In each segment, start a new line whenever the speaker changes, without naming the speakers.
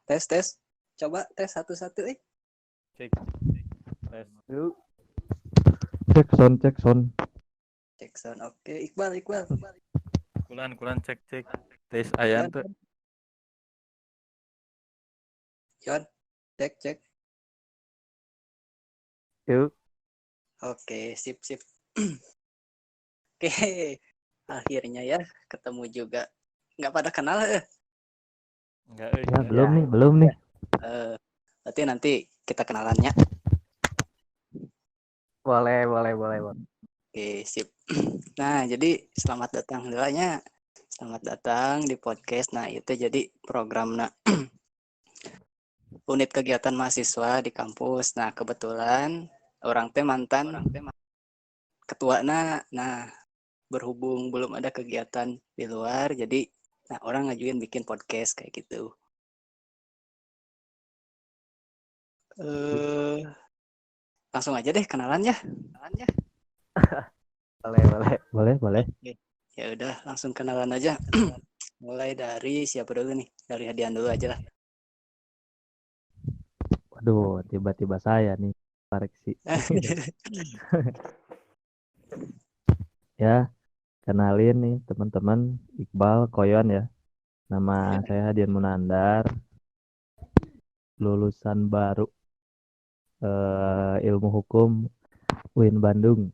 Tes. Coba tes satu-satu.
Cek. Tes.
Yuk.
Cek sound.
Cek sound. Oke, Iqbal.
Kulan cek. Tes ayan tuh.
Yon, cek.
Yuk.
Oke, sip. Oke, akhirnya ya ketemu juga. Nggak pada kenal
Enggak,
Ya, belum nih.
Berarti nanti kita kenalannya.
Boleh.
Oke, sip. Nah, jadi selamat datang doanya. Selamat datang di podcast. Nah, itu jadi program unit kegiatan mahasiswa di kampus. Nah, kebetulan orang teh mantan ketua. Nah, berhubung belum ada kegiatan di luar, jadi orang ngajuin bikin podcast kayak gitu. Langsung aja deh kenalannya.
Boleh.
Ya udah, langsung kenalan aja. Mulai dari siapa dulu nih? Dari Hadian dulu aja lah.
Waduh, tiba-tiba saya nih koreksi. Ya, kenalin nih teman-teman, Iqbal Koyon ya. Nama saya Hadian Munandar. Lulusan baru ilmu hukum UIN Bandung.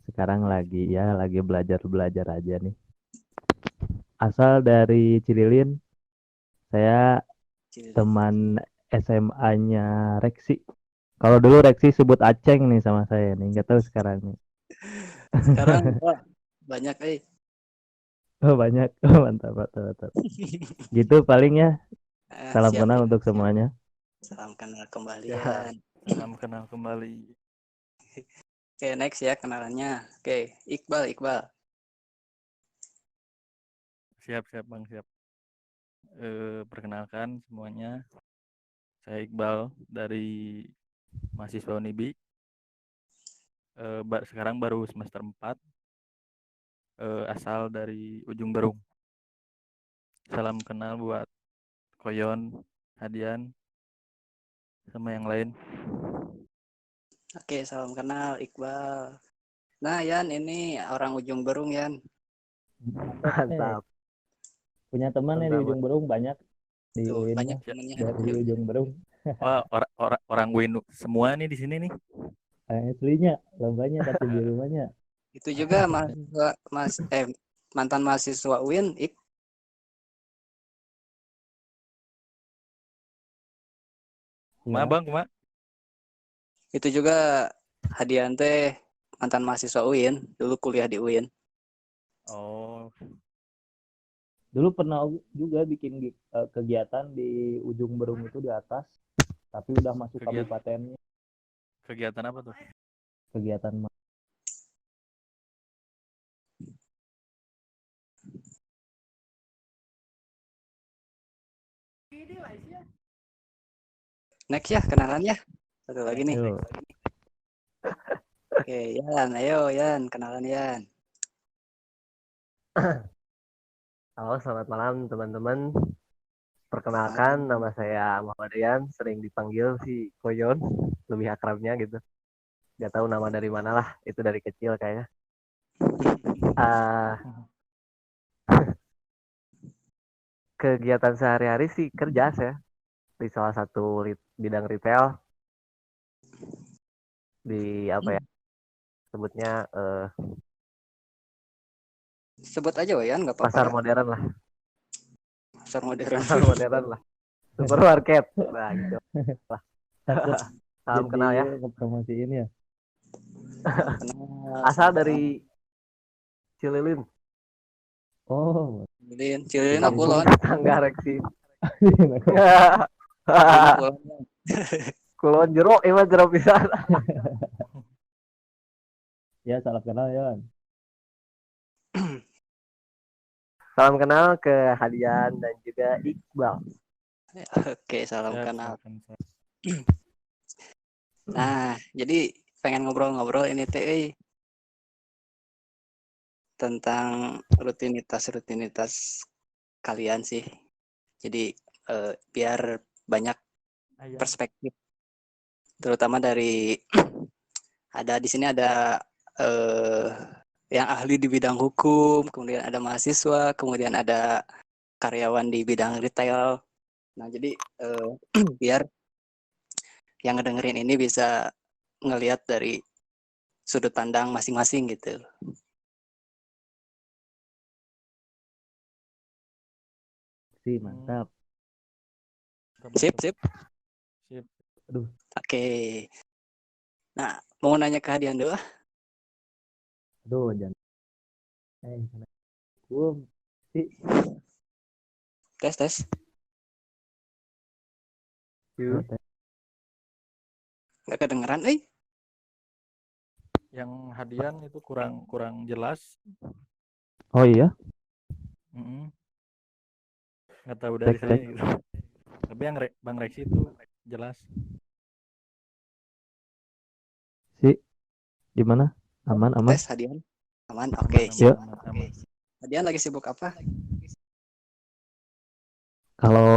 Sekarang lagi belajar aja nih. Asal dari Cililin. Saya teman SMA-nya Reksi. Kalau dulu Reksi sebut Aceng nih sama saya nih, nggak tahu sekarang nih.
Sekarang banyak
Oh banyak, mantap. Gitu paling ya. Salam
siap.
kenal untuk semuanya.
Salam kenal kembali
Ya.
ya.
Salam kenal kembali.
Oke, next ya kenalannya. Oke, Iqbal.
Siap Bang, siap. Perkenalkan semuanya. Saya Iqbal dari mahasiswa Unibi. Sekarang baru semester 4. Asal dari Ujung Berung. Salam kenal buat Koyon, Hadian, sama yang lain.
Oke, salam kenal Iqbal. Nah, Yan, ini orang Ujung Berung, Yan.
Mantap.
Punya teman ya di Ujung Berung banyak di
Tuh,
UIN
banyak
mah.
temennya.
Dari Ujung Berung.
Wah, orang Winu semua nih di sini nih.
Aslinya lombanya tapi di rumahnya.
Itu juga mantan mahasiswa UIN,
Bang,
itu juga Hadian teh mantan mahasiswa UIN, dulu kuliah di UIN.
Oh,
Dulu pernah juga bikin kegiatan di Ujung Berung itu di atas, tapi udah masuk kabupatennya.
kegiatan apa tuh?
Kegiatan
Next ya kenalannya. Satu lagi nih.
Ayo.
Oke, Yan, ayo Yan, kenalan Yan.
Halo, selamat malam teman-teman. Perkenalkan, nama saya Muhammad Rian, sering dipanggil si Koyon, lebih akrabnya gitu. Gak tahu nama dari mana lah, itu dari kecil kayaknya. Kegiatan sehari-hari sih kerja saya di salah satu bidang retail di apa ya sebutnya
Sebut aja Yan, nggak apa-apa.
pasar modern lah.
Pasar modern.
Pasar modern lah. Supermarket. Nah, gitu lah. Salam kenal ya.
Promosiin ya.
Asal dari Cililin.
Oh,
Cililin Kulon.
Tangga Reksi. Kulon jero, emang jero pisan.
ya salam kenal ya.
Salam kenal ke Hadian dan juga Iqbal.
Oke, salam kenal.
Siap.
Nah, jadi pengen ngobrol-ngobrol ini teh tentang rutinitas kalian sih. Jadi biar banyak
Ayah.
perspektif, terutama dari ada di sini ada yang ahli di bidang hukum, kemudian ada mahasiswa, kemudian ada karyawan di bidang retail. Nah, jadi biar yang ngedengerin ini bisa ngelihat dari sudut pandang masing-masing gitu.
Sih, mantap.
Sip, sip.
Sip.
Aduh,
Oke. Nah, mau nanya ke Hadian dulu.
aduh, jangan. Assalamualaikum. Sih,
Tes, tes.
Yuk.
tes.
Nggak kedengeran,
Yang Hadian itu kurang jelas.
Oh iya,
Mm-mm. Nggak tahu dari
cek,
saya
cek.
gitu. Tapi yang Bang Reksi itu jelas.
Sih, gimana? Aman, aman.
Tes Hadian. Aman, oke.
Aman,
Sip.
aman, aman.
Hadian lagi sibuk apa?
Kalau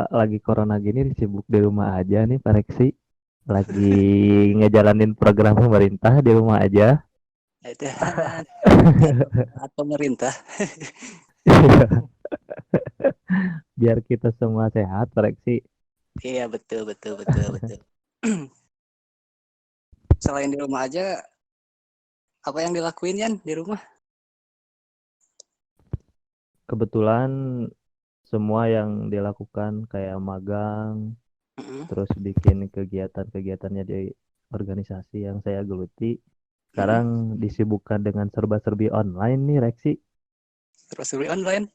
lagi corona gini sibuk di rumah aja nih, Pak Reksi. Lagi ngejalanin program pemerintah di rumah aja.
Itu atau pemerintah.
Biar kita semua sehat, Pak Reksi.
Iya, betul, betul, betul, betul. Selain di rumah aja, apa yang dilakuin Yan di rumah?
Kebetulan semua yang dilakukan kayak magang,
Mm-mm.
terus bikin kegiatan-kegiatannya di organisasi yang saya geluti.
Mm-mm.
Sekarang disibukkan dengan serba-serbi online nih, Reksi.
Terus beli online.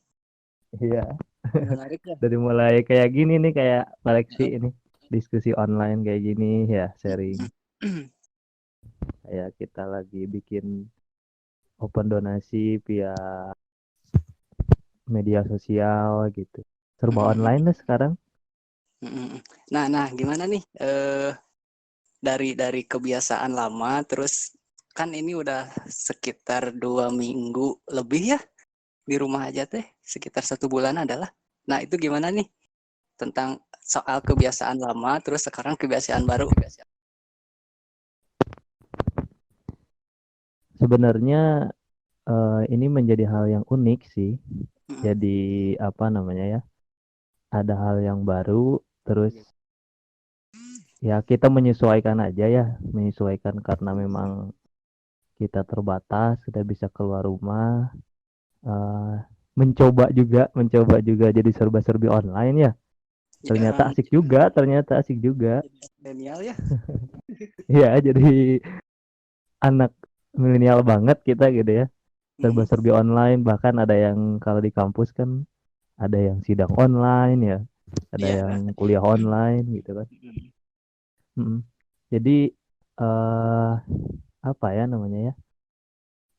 Iya,
Menarik ya.
dari mulai kayak gini nih, kayak Pak Reksi ini. Diskusi online kayak gini, ya sharing. Kayak kita lagi bikin open donasi via media sosial gitu. Serba online lah sekarang.
Nah, gimana nih? Dari kebiasaan lama, terus kan ini udah sekitar 2 minggu lebih ya di rumah aja teh, sekitar 1 bulan adalah. Nah, itu gimana nih tentang soal kebiasaan lama, terus sekarang kebiasaan baru?
Sebenarnya ini menjadi hal yang unik sih.
Mm-mm.
Jadi apa namanya ya? Ada hal yang baru, terus ya kita menyesuaikan aja ya, menyesuaikan karena memang kita terbatas, sudah bisa keluar rumah, eh, mencoba juga jadi serba-serbi online ya.
Jadi
Ternyata
orang
asik juga.
milenial ya.
Ya, jadi anak milenial banget kita gitu ya.
Mm-mm.
Serba-serbi online, bahkan ada yang kalau di kampus kan ada yang sidang online ya, ada
Iya.
yang kuliah online gitu kan.
Mm-mm.
Mm-mm. Jadi eh apa ya namanya ya?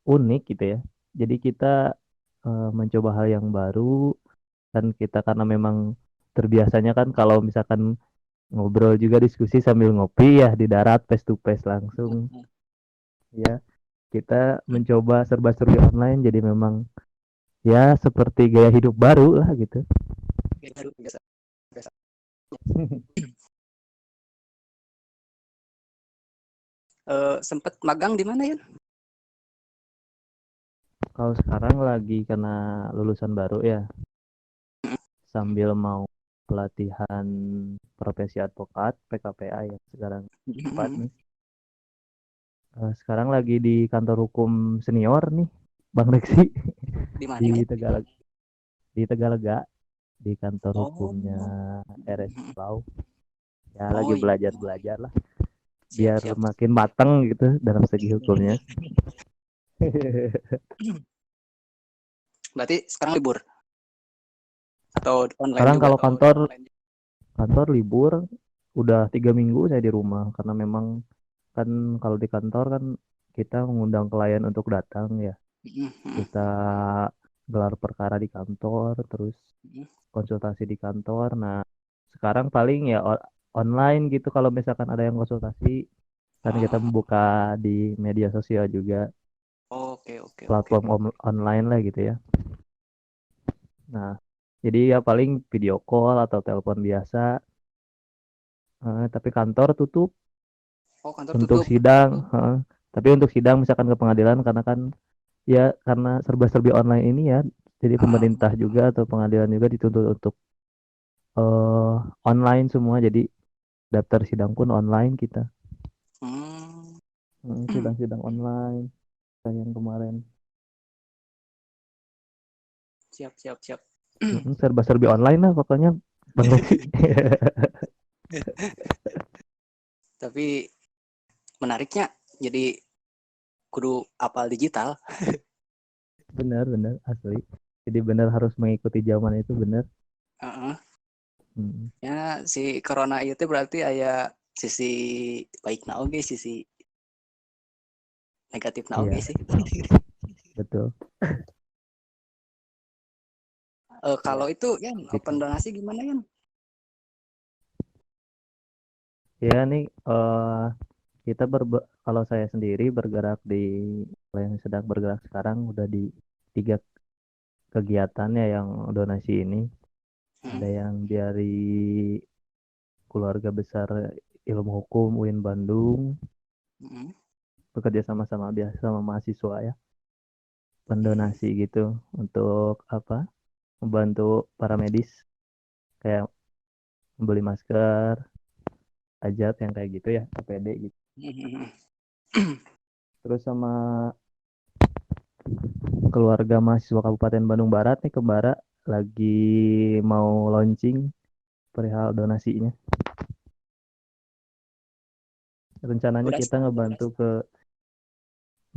Unik gitu ya. Jadi kita mencoba hal yang baru dan kita karena memang terbiasanya kan kalau misalkan ngobrol juga diskusi sambil ngopi ya di darat face to face langsung ya. Kita mencoba serba-serbi online jadi memang ya seperti gaya hidup baru lah gitu.
Biasa, biasa. Sempet magang di mana ya?
Kalau sekarang lagi kena lulusan baru ya, sambil mau pelatihan profesi advokat PKPA ya sekarang empat
Mm-mm.
nih. Sekarang lagi di kantor hukum senior nih, Bang Reksi
Di mana?
di Tegalega di kantor hukumnya
Oh.
RS
Mm-mm.
Bau. Ya lagi
Oh iya.
belajar lah
Siap,
biar
siap.
makin matang gitu dalam segi hukumnya.
Berarti sekarang libur atau online
Sekarang
juga?
kalau kantor libur udah 3 minggu saya di rumah karena memang kan kalau di kantor kan kita mengundang klien untuk datang ya,
Mm-mm.
kita gelar perkara di kantor terus
Mm-mm.
konsultasi di kantor. Nah sekarang paling ya online gitu kalau misalkan ada yang konsultasi kan kita
Ah,
membuka di media sosial juga,
oke, oke, oke.
platform online lah gitu ya. Nah jadi ya paling video call atau telepon biasa Tapi kantor tutup
Oh, kantor
untuk
tutup.
sidang. Tapi untuk sidang misalkan ke pengadilan karena kan ya karena serba-serbi online ini ya, jadi
Ah,
pemerintah juga atau pengadilan juga dituntut untuk eh online semua. Jadi daftar sidang pun online kita.
hmm.
Sidang-sidang online kayak yang kemarin.
Siap, siap, siap.
Serba-serbi online lah pokoknya Bang Lexi.
Tapi menariknya, jadi kudu apal digital.
Benar asli. Jadi benar harus mengikuti zaman itu benar.
Heeh.
Mm,
Ya, si corona itu berarti aya sisi baikna oge, sisi negatifna oge
Iya,
sih.
betul.
Kalau
Ya,
itu ya
Gitu.
open donasi gimana ya?
Ya nih kita kalau saya sendiri bergerak di kalau yang sedang bergerak sekarang udah di 3 kegiatan ya yang donasi ini.
Hmm.
Ada yang dari keluarga besar ilmu hukum UIN Bandung
Hmm.
bekerja sama-sama biasa sama mahasiswa ya. Pendonasi gitu untuk apa? Membantu para medis kayak membeli masker, ajat yang kayak gitu ya, APD gitu.
Hmm.
Terus sama keluarga mahasiswa Kabupaten Bandung Barat nih Kembara lagi mau launching perihal donasinya. Rencananya
Udah
kita ngebantu ke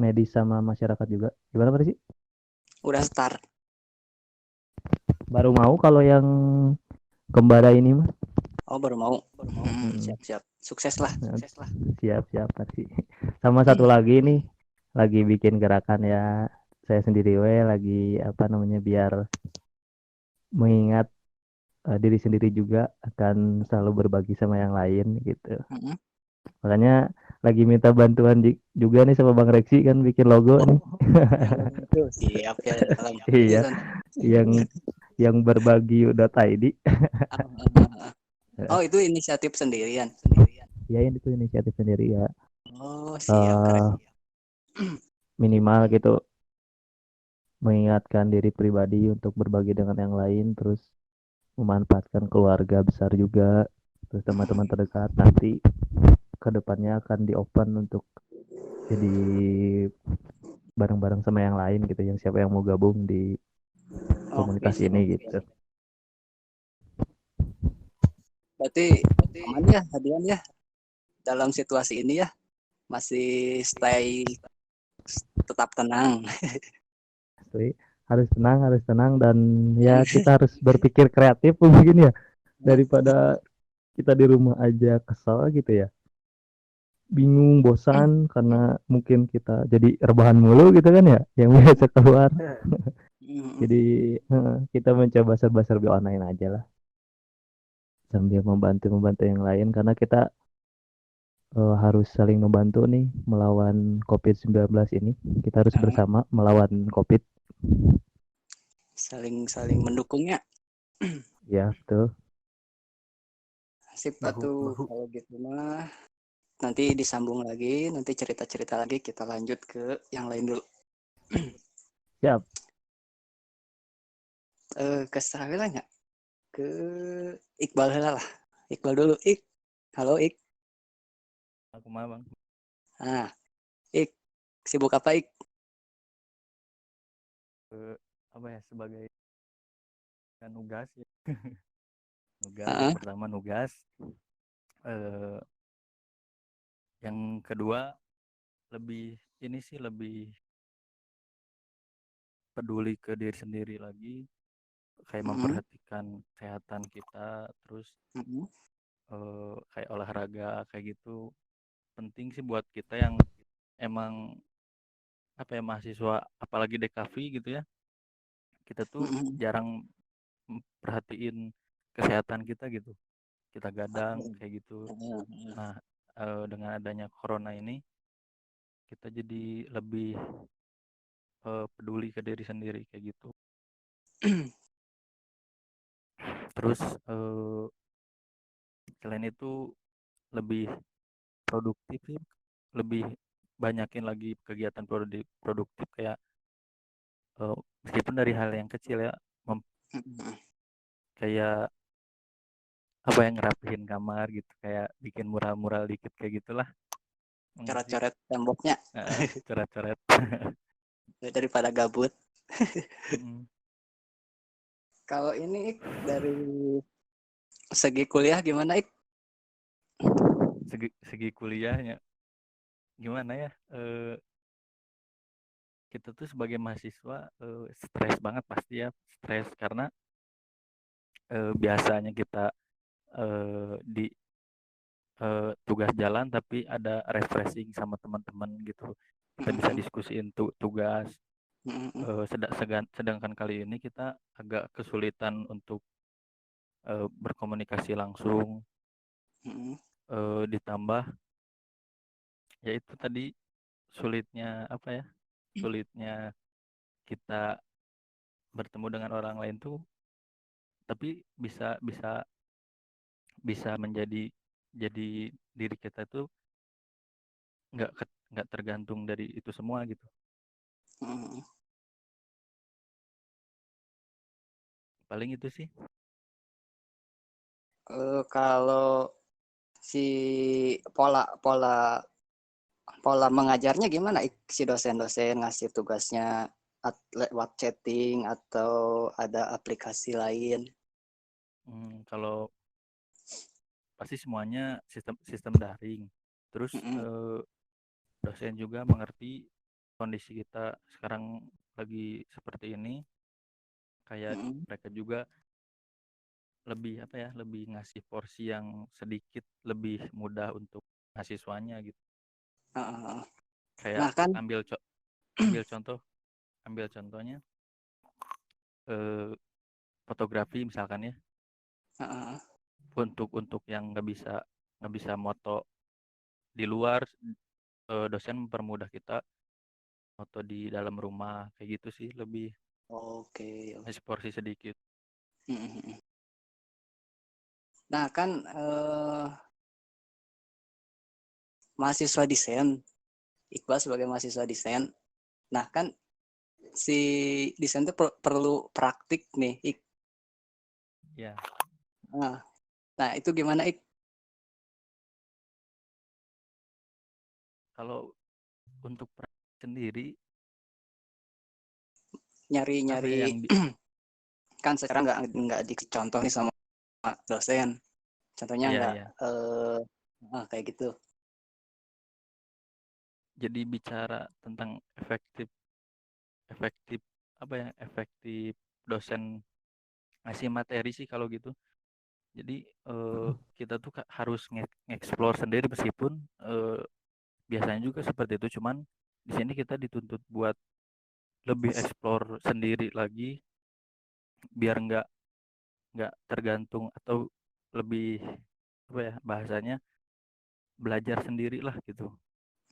medis sama masyarakat juga. Gimana Pak sih?
udah start.
Baru mau kalau yang Kembara ini mah.
Oh, baru mau.
Hmm,
Siap, siap. Sukses lah.
nah, siap pasti. Sama satu lagi nih, lagi bikin gerakan ya. Saya sendiri lagi apa namanya biar mengingat diri sendiri juga akan selalu berbagi sama yang lain gitu.
Hmm.
Makanya lagi minta bantuan juga nih sama Bang Reksi kan bikin logo nih.
Tuh, siap ya dalam
Iya,
pisan.
yang berbagi.id.
Ah, ah, ah. Oh, itu inisiatif sendirian.
Ya ini tuh inisiatif sendiri ya.
Oh, siap, keren.
eh Minimal gitu mengingatkan diri pribadi untuk berbagi dengan yang lain, terus memanfaatkan keluarga besar juga, terus teman-teman terdekat nanti kedepannya akan di open untuk jadi bareng-bareng sama yang lain gitu, yang siapa yang mau gabung di
Oke,
komunitas
siap.
ini gitu.
Berarti aman ya, Hadian ya, dalam situasi ini ya, masih stay tetap tenang.
Asli, harus tenang dan ya kita harus berpikir kreatif mungkin ya, daripada kita di rumah aja kesel gitu ya, bingung, bosan karena mungkin kita jadi rebahan mulu gitu kan ya, yang biasa keluar. Jadi kita mencoba serba-serbi online aja lah sambil membantu yang lain karena kita harus saling membantu nih melawan COVID-19 ini. Kita harus bersama melawan COVID.
Saling mendukungnya.
Ya, betul.
Sip
bahu
atuh
bahu.
kalau gitu mah. Nanti disambung lagi, nanti cerita-cerita lagi kita lanjut ke yang lain dulu.
Siap.
Ke Sahila nggak? Ke Iqbal lah. Iqbal dulu. Halo Ik.
Aku mah bang.
Nah, Ik, sibuk apa Ik?
Apa ya sebagai nugas ya. Nugas yang
Heeh.
pertama nugas. Eh, yang kedua lebih ini sih lebih peduli ke diri sendiri lagi, kayak
Mm-mm.
memperhatikan kesehatan kita, terus
Mm-mm.
kayak olahraga kayak gitu penting sih buat kita yang emang apa ya mahasiswa apalagi DKV gitu ya, kita tuh
Mm-mm.
jarang perhatiin kesehatan kita gitu, kita gadang kayak gitu. Nah, dengan adanya corona ini kita jadi lebih peduli ke diri sendiri kayak gitu. Terus selain itu lebih produktif sih, lebih banyakin lagi kegiatan produktif kayak meskipun dari hal yang kecil ya, kayak apa yang ngerapihin kamar gitu, kayak bikin mural-mural dikit kayak gitulah. Enggak sih.
Coret-coret temboknya
Coret-coret.
daripada gabut.
Mm.
Kalau ini Ik, dari segi kuliah gimana Ik?
Segi kuliahnya gimana ya? Kita tuh sebagai mahasiswa stres banget pasti ya, stres karena biasanya kita di tugas jalan tapi ada refreshing sama teman-teman gitu. Kita bisa diskusiin tugas. Sedangkan kali ini kita agak kesulitan untuk berkomunikasi langsung, ditambah yaitu tadi sulitnya apa ya? Sulitnya kita bertemu dengan orang lain tuh, tapi bisa bisa bisa menjadi diri kita tuh nggak tergantung dari itu semua gitu. Paling itu sih.
Kalau si pola mengajarnya gimana Ik? Si dosen-dosen ngasih tugasnya lewat chatting atau ada aplikasi lain?
Kalau pasti semuanya sistem daring. Terus dosen juga mengerti kondisi kita sekarang lagi seperti ini, kayak mereka juga lebih apa ya, lebih ngasih porsi yang sedikit lebih mudah untuk mahasiswanya gitu. Kayak
Nah kan
ambil contohnya fotografi misalkan ya, untuk yang nggak bisa moto di luar, dosen mempermudah kita foto di dalam rumah kayak gitu sih, lebih ngasih porsi sedikit.
Nah kan mahasiswa desain, Iqbal sebagai mahasiswa desain, nah kan si desain itu perlu praktik nih Ik.
Ya.
Nah itu gimana Ik?
Kalau untuk praktik sendiri
nyari kan sekarang nggak dicontoh nih sama dosen, contohnya nggak kayak gitu.
Jadi bicara tentang efektif apa ya, efektif dosen ngasih materi sih kalau gitu. Jadi kita tuh harus nge-explore sendiri, meskipun biasanya juga seperti itu, cuman di sini kita dituntut buat lebih explore sendiri lagi, biar nggak tergantung, atau lebih apa ya bahasanya, belajar sendiri lah gitu,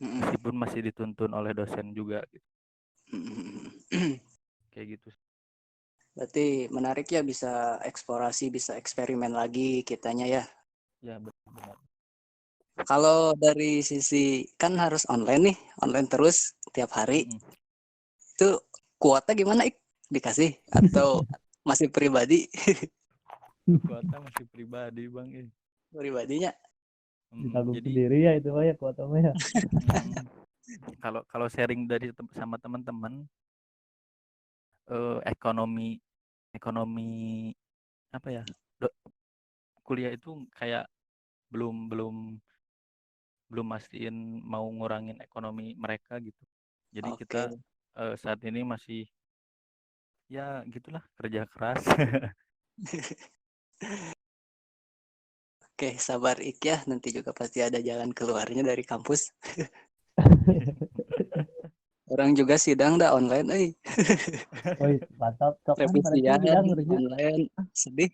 meskipun masih dituntun oleh dosen juga gitu. Kayak gitu.
Berarti menarik ya, bisa eksplorasi, bisa eksperimen lagi kitanya ya.
Ya benar.
Kalau dari sisi kan harus online nih, online terus tiap hari. Itu kuota gimana Ik? Dikasih atau masih pribadi?
Kuota masih pribadi Bang.
Pribadinya
ditanggung sendiri ya itu ya kuota ya.
Kalau sharing dari sama teman-teman, ekonomi apa ya, kuliah itu kayak belum mastiin mau ngurangin ekonomi mereka gitu. Jadi kita saat ini masih ya gitulah, kerja keras.
Oke, sabar Ik ya, nanti juga pasti ada jalan keluarnya dari kampus. Orang juga sidang dah online,
Woi, mantap.
Revisian online. Sedih.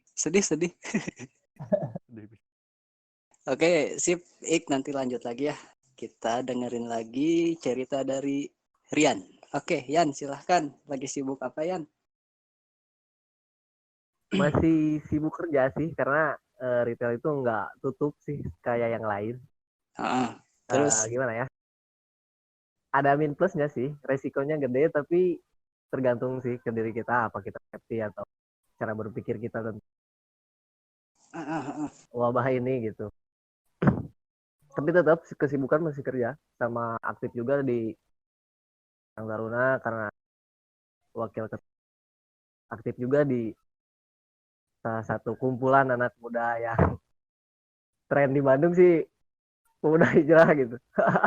Oke, sip Ik, nanti lanjut lagi ya. Kita dengerin lagi cerita dari Rian. Oke, Yan, silahkan. Lagi sibuk apa, Yan?
Masih sibuk kerja sih, karena retail itu nggak tutup sih kayak yang lain.
Heeh. Terus
Gimana ya? Ada min plusnya sih, resikonya gede tapi tergantung sih ke diri kita apa kita happy atau cara berpikir kita tentang wabah ini gitu. Tapi tetap kesibukan masih kerja sama aktif juga di Karang Taruna karena wakil aktif juga di salah satu kumpulan anak muda yang tren di Bandung sih pemuda hijrah gitu.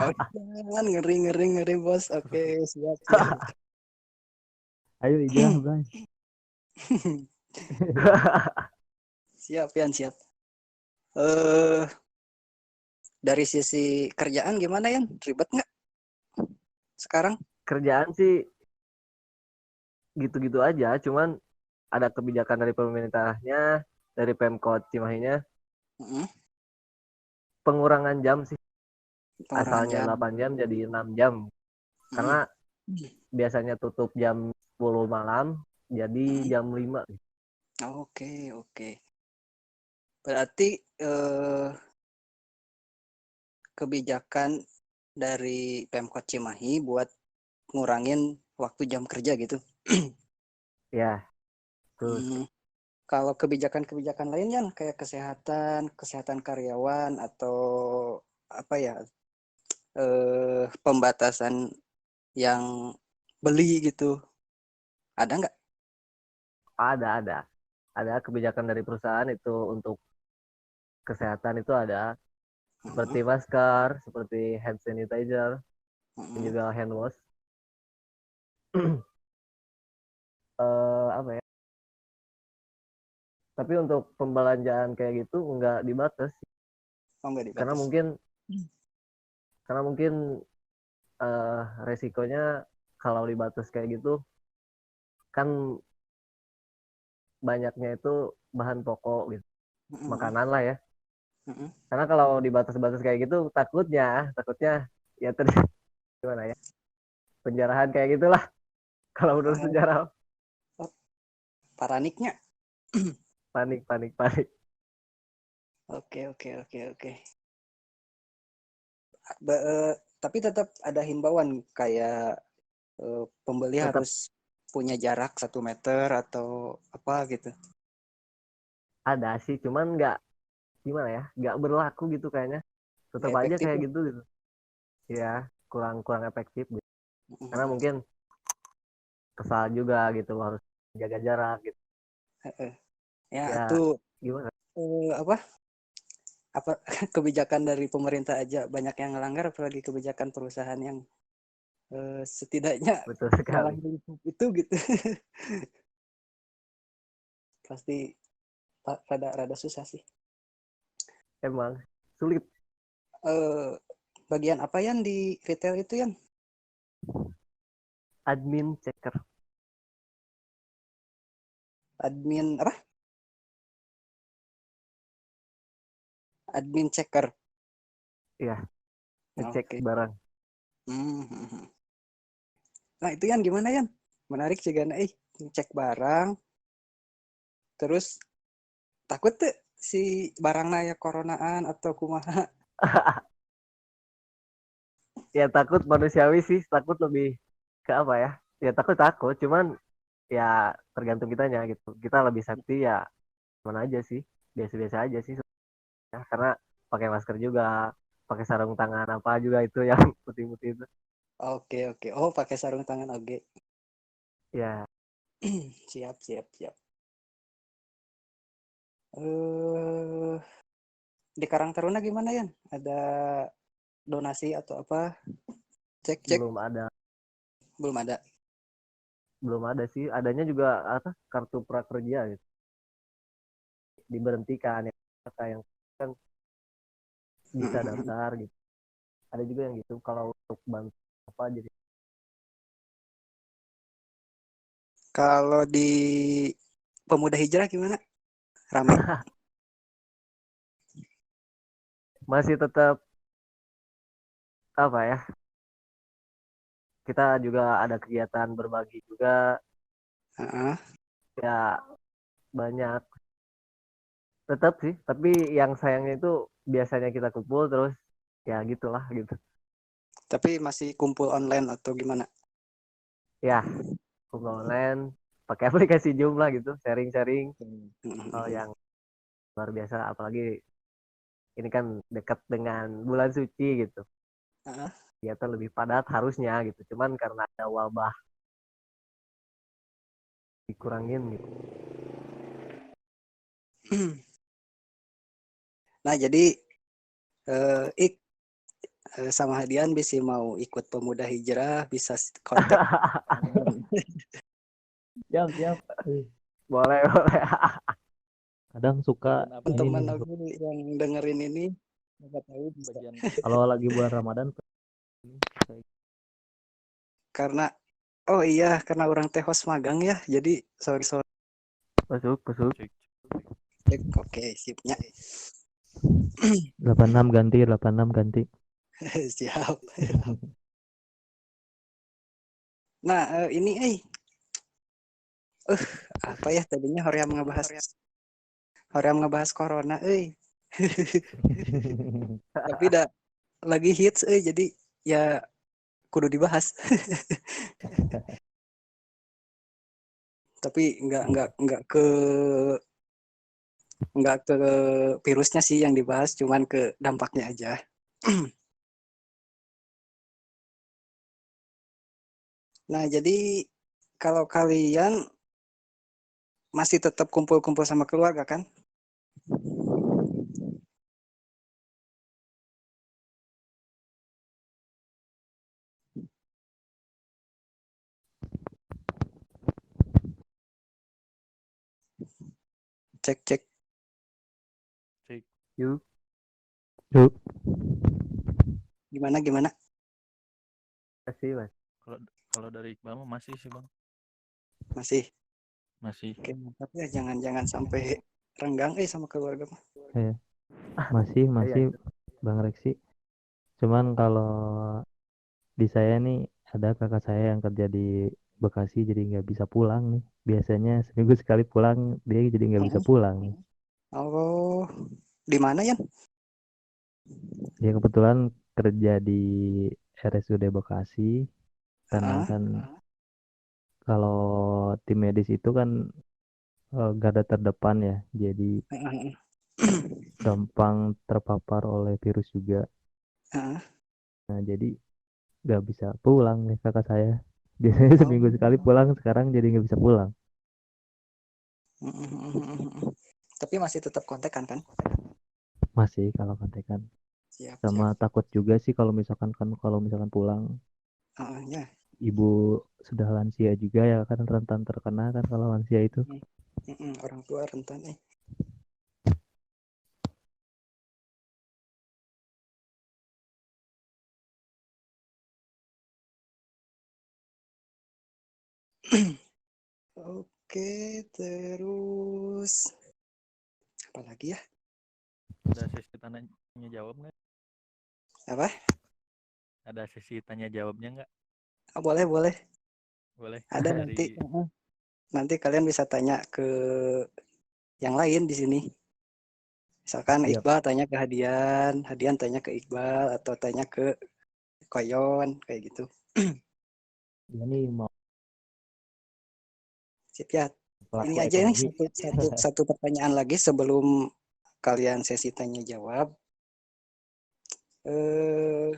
oh, jangan ngeri bos. Oke, siap siap.
Ayo hijrah, Bray.
Siap Yan, siap. Eh dari sisi kerjaan gimana Yan? Ribet nggak sekarang?
Kerjaan sih gitu-gitu aja, cuman ada kebijakan dari pemerintahnya, dari Pemkot Cimahinya,
Mm-mm.
pengurangan jam sih.
Pengurangan
Asalnya
jam.
8 jam jadi 6 jam. Karena
Mm.
biasanya tutup jam 10 malam, jadi jam 5.
Oke, oke. Berarti kebijakan dari Pemkot Cimahi buat ngurangin waktu jam kerja gitu.
Ya, terus
Hmm. Kalau kebijakan-kebijakan lainnya kayak kesehatan karyawan atau apa ya, pembatasan yang beli gitu, ada nggak?
ada kebijakan dari perusahaan itu untuk kesehatan itu ada seperti
Mm-mm.
masker, seperti hand sanitizer, dan
Mm-mm.
juga hand wash. Apa ya? Tapi untuk pembelanjaan kayak gitu nggak dibatas
Oh nggak
karena
dibatasi.
mungkin karena mungkin resikonya kalau dibatas kayak gitu kan banyaknya itu bahan pokok gitu,
Mm-mm.
makanan lah ya.
Mm-mm.
Karena kalau dibatas-batas kayak gitu takutnya ya gimana ya, penjarahan kayak gitulah kalau menurut
Oh,
sejarah.
oh, paraniknya.
Panik.
Oke, oke, oke, oke. Tapi tetap ada himbauan kayak pembeli
Tetap
harus punya jarak 1 meter atau apa gitu.
ada sih cuman nggak gimana ya, nggak berlaku gitu kayaknya,
Nggak
tetap aja
efektif
kayak
ya.
gitu ya, kurang kurang efektif gitu. Karena
Mm-mm.
mungkin kesal juga gitu harus jaga jarak gitu
Ya
ya,
itu
gimana.
apa kebijakan dari pemerintah aja banyak yang ngelanggar, apalagi kebijakan perusahaan yang setidaknya
Betul
dalam
sekali,
lingkup itu gitu. Pasti rada rada susah sih.
emang sulit.
eh Bagian apa yang di retail itu yang
Admin checker.
admin apa, admin checker.
Ya, ngecek
Oke.
barang.
Hmm. Nah itu yang gimana Yan, menarik sih karena cek barang terus takut tuh si barang naya coronaan atau kumaha.
Ya takut manusiawi sih, takut lebih ke apa ya, ya takut cuman ya tergantung kitanya gitu, kita lebih safety ya mana aja sih, biasa-biasa aja sih ya, karena pakai masker juga, pakai sarung tangan apa juga itu yang putih-putih itu
Oke, oke, oh pakai sarung tangan, oke.
ya.
Siap, siap, siap. eh di Karang Taruna gimana Yan, ada donasi atau apa, cek cek?
belum ada
Belum ada.
belum ada sih, adanya juga apa, kartu prakerja gitu diberhentikan ya, yang kan bisa daftar gitu, ada juga yang gitu kalau untuk bantu apa jadi.
Kalau di pemuda hijrah gimana, rame?
Masih tetap apa ya, kita juga ada kegiatan berbagi juga
Heeh.
ya, banyak Tetap sih, tapi yang sayangnya itu biasanya kita kumpul terus ya gitulah gitu.
Tapi masih kumpul online atau gimana?
Ya, kumpul online pakai aplikasi Zoom lah gitu, sharing-sharing yang luar biasa. Apalagi ini kan dekat dengan bulan suci gitu.
Heeh.
Kegiatan lebih padat harusnya gitu. Cuman karena ada wabah dikurangin gitu.
Nah, jadi Ik sama Hadian bisa mau ikut pemuda hijrah, bisa kontak
Siap, siap.
Boleh, boleh.
Kadang suka
Bagian apa
ini
teman-teman
nih,
aku yang dengerin ini, nggak tahu bisa.
bagian
kalau lagi bulan Ramadan
Karena oh iya, karena orang teh host magang ya, jadi sorry sorry.
Masuk, masuk.
cek
Oke, sipnya.
86 ganti, 86 ganti.
Siap. Nah, ini apa ya tadinya Hoream ngebahas corona, tapi dah lagi hits, jadi ya kudu dibahas. Tapi nggak ke virusnya sih yang dibahas, cuman ke dampaknya aja. Nah, jadi kalau kalian masih tetap kumpul-kumpul sama keluarga kan? Cek cek.
cek.
Yuk.
Yuk.
Gimana gimana?
Masih, Mas.
Kalau kalau dari Iqbal mah masih sih bang,
Masih.
masih.
Oke, tapi ya jangan sampai renggang sama keluarga mah.
Ya, masih
Iya,
masih
itu.
Bang Reksi. Cuman kalau di saya nih ada kakak saya yang kerja di Bekasi jadi nggak bisa pulang nih. Biasanya seminggu sekali pulang, dia jadi nggak bisa pulang nih.
Oh, di mana ya?
Dia kebetulan kerja di RSUD Bekasi karena
Heeh.
kan kalau tim medis itu kan garda terdepan ya, jadi
Heeh.
gampang terpapar oleh virus juga.
Heeh.
Nah, jadi nggak bisa pulang nih kakak saya. Biasanya seminggu sekali
Oh.
pulang, sekarang jadi nggak bisa pulang.
Tapi masih tetap kontekan kan?
Masih kalau kontekan.
Siap,
Sama
siap.
takut juga sih kalau misalkan kalau misalkan pulang,
Ya.
ibu sudah lansia juga ya kan rentan terkena kan kalau lansia itu.
Orang tua rentan. Oke, terus apa lagi ya?
Ada sesi tanya jawab nggak?
Apa?
Ada sesi tanya jawabnya nggak?
Oh, boleh, boleh.
Boleh.
Ada nanti.
Dari
Nanti kalian bisa tanya ke yang lain di sini. Misalkan
Siap.
Iqbal tanya ke Hadian, Hadian tanya ke Iqbal, atau tanya ke Koyon, kayak gitu.
Dia nih mau
Sip ya. Ini
pelaku
aja nih
ekonomi.
satu pertanyaan lagi sebelum kalian sesi tanya jawab. Eh,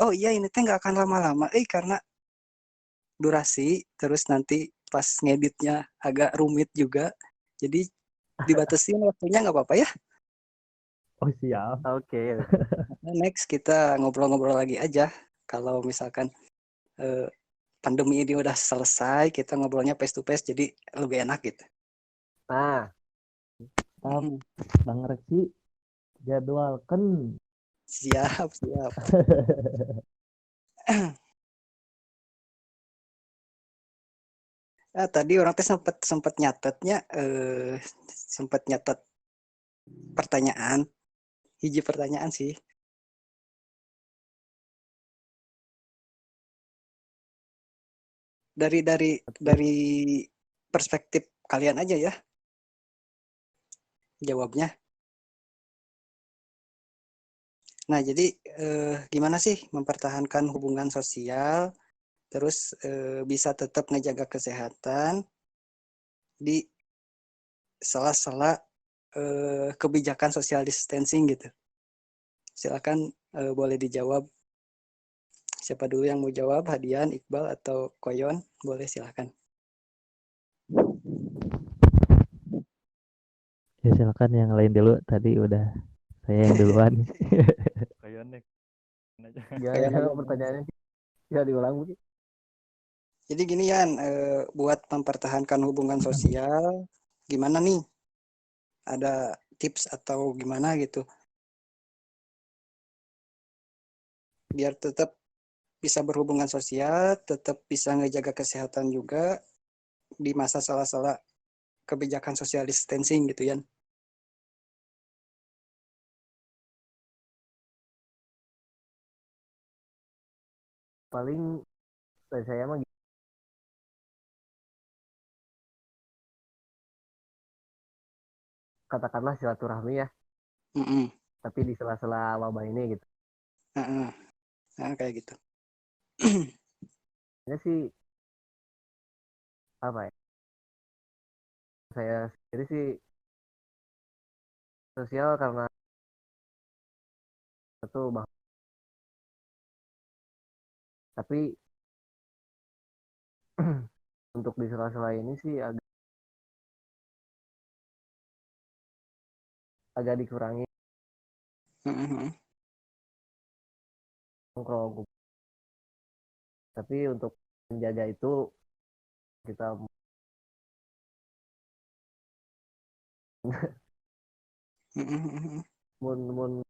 oh iya ini teh nggak akan lama-lama, karena durasi, terus nanti pas ngeditnya agak rumit juga, jadi dibatasin waktunya nggak apa-apa ya.
Oh siap.
Oke.
Nah, next kita ngobrol-ngobrol lagi aja. Kalau misalkan eh, pandemi ini udah selesai, kita ngobrolnya face to face, jadi lebih enak gitu.
Nah,
Siap. Bang Reksi jadwalkan.
Siap, siap. Tadi orang teh sempat sempat nyatetnya, sempat nyatet pertanyaan, hiji pertanyaan sih. Dari
oke.
perspektif kalian aja ya. jawabnya. Nah, jadi gimana sih mempertahankan hubungan sosial, terus bisa tetap ngejaga kesehatan di sela-sela kebijakan social distancing gitu. Silakan boleh dijawab. Siapa dulu yang mau jawab? Hadian, Iqbal, atau Koyon? Boleh silakan.
Ya silakan yang lain dulu. Tadi udah saya yang duluan.
Kayak nek aja.
Koyon aja.
Pertanyaannya bisa diulang mungkin.
Jadi gini Yan, buat mempertahankan hubungan sosial, gimana nih? Ada tips atau gimana gitu? Biar tetap bisa berhubungan sosial, tetap bisa ngejaga kesehatan juga di masa sela-sela kebijakan social distancing gitu Yan.
Paling dari saya mah katakanlah silaturahmi ya,
Mm-mm.
tapi di sela-sela wabah ini gitu.
Nah, kayak gitu.
Ini sih apa ya? Saya sendiri sih sosial karena itu tapi untuk di sela-sela ini sih agak dikurangi
Mm-mm.
nongkrong. Tapi untuk menjaga itu kita
Mm-mm.
mun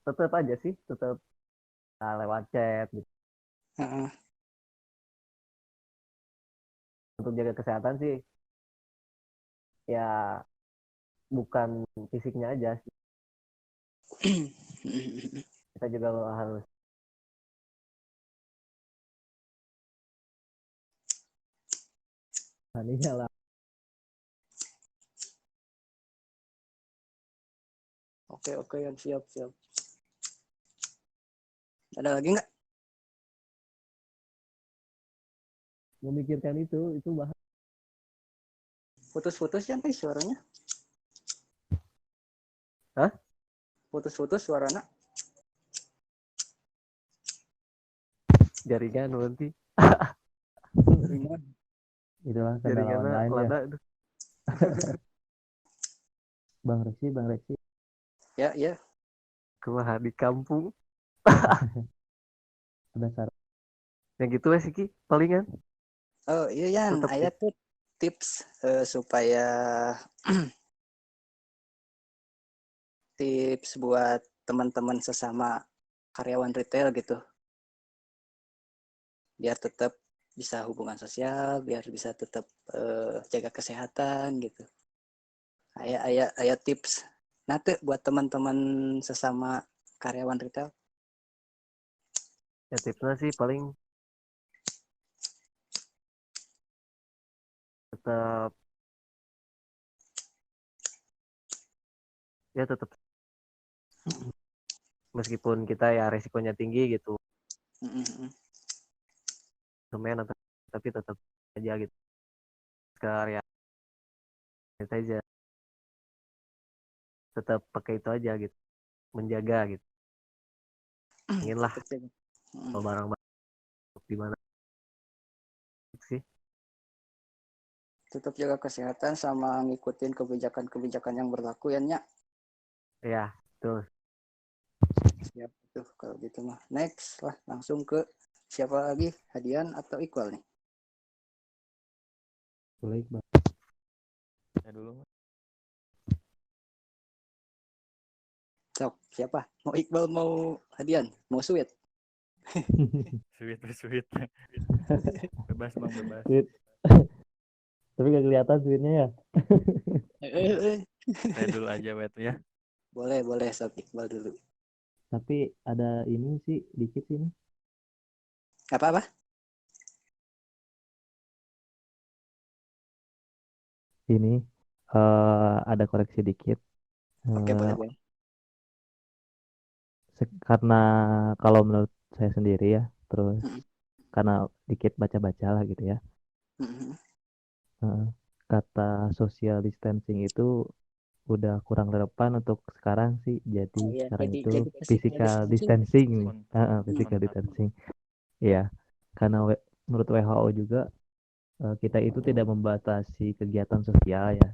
tetap aja sih tetap lewat chat gitu.
Heeh.
Untuk jaga kesehatan sih ya bukan fisiknya aja sih. Kita juga harus aninya lah.
Oke, Yan, siap. Ada lagi nggak?
Memikirkan itu bahas
Putus-putus ya nih suaranya.
Hah?
Putus-putus suaranya.
jaringan nanti
Itulah kendala
jaringannya
online ya.
lada
Bang Resi.
Ya.
kumaha di kampung
Ada saran.
yang gitu sih Ki palingan
Oh iya Yan,
tetap
ayat tuh tips supaya tips buat teman-teman sesama karyawan retail gitu. Biar tetap bisa hubungan sosial, biar bisa tetap jaga kesehatan gitu. Ayat tips. Nah tuh buat teman-teman sesama karyawan retail.
ya tipsnya sih paling tetap ya tetap meskipun kita ya resikonya tinggi gitu
Mm-mm.
lumayan tapi tetap aja gitu ke area aja tetap pakai itu aja gitu menjaga gitu inginlah
Tetap jaga. Mm.
barang-barang di mana sih
Tetap jaga kesehatan sama ngikutin kebijakan-kebijakan yang berlaku ya Nyak.
ya tuh
Siap tuh kalau gitu mah. Next lah langsung ke siapa lagi? Hadian atau Iqbal nih?
Boleh Bang.
Ya dulu mah.
Sok, siapa? Mau Iqbal mau Hadian? Mau Sweet?
Sweet. Bebas Bang, bebas.
Sweet. Tapi gak kelihatan sweetnya ya.
Saya dulu aja wet ya.
Boleh sok Iqbal dulu.
Tapi ada ini sih dikit ini.
Apa-apa?
ini ada koreksi dikit.
Oke,
Eh,
boleh.
karena kalau menurut saya sendiri ya, terus
Mm-mm.
karena dikit baca-baca lah gitu ya.
Mm-mm.
eh, Kata social distancing itu udah kurang relevan untuk sekarang sih. Jadi
Oh iya,
sekarang itu
jadi physical
physical
distancing.
distancing, physical
kontak.
distancing. Iya, karena menurut WHO juga kita itu tidak membatasi kegiatan sosial ya,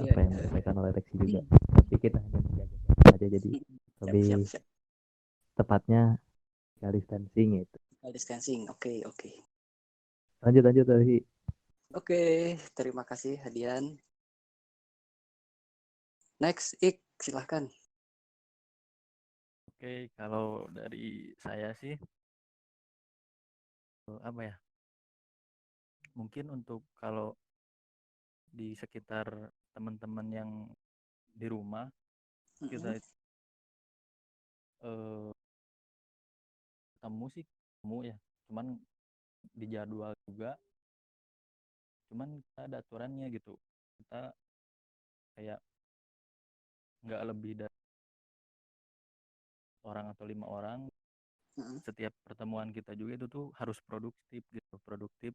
Iya,
apa yang
iya.
disampaikan oleh Reksi juga. Tapi kita hanya menjaga jarak aja, jadi
Siap, siap,
lebih
siap.
tepatnya physical distancing itu.
Physical distancing. Oke, oke.
Lanjut lanjut tadi.
Oke, terima kasih Hadian. Next, Ik, silahkan.
Oke, kalau dari saya sih apa ya? Mungkin untuk kalau di sekitar teman-teman yang di rumah
Mm-mm.
kita eh, ketemu sih ketemu ya, cuman di jadwal juga, cuman kita ada aturannya gitu. Kita kayak nggak lebih dari orang atau 5 orang.
Mm-mm.
Setiap pertemuan kita juga itu tuh harus produktif gitu, produktif.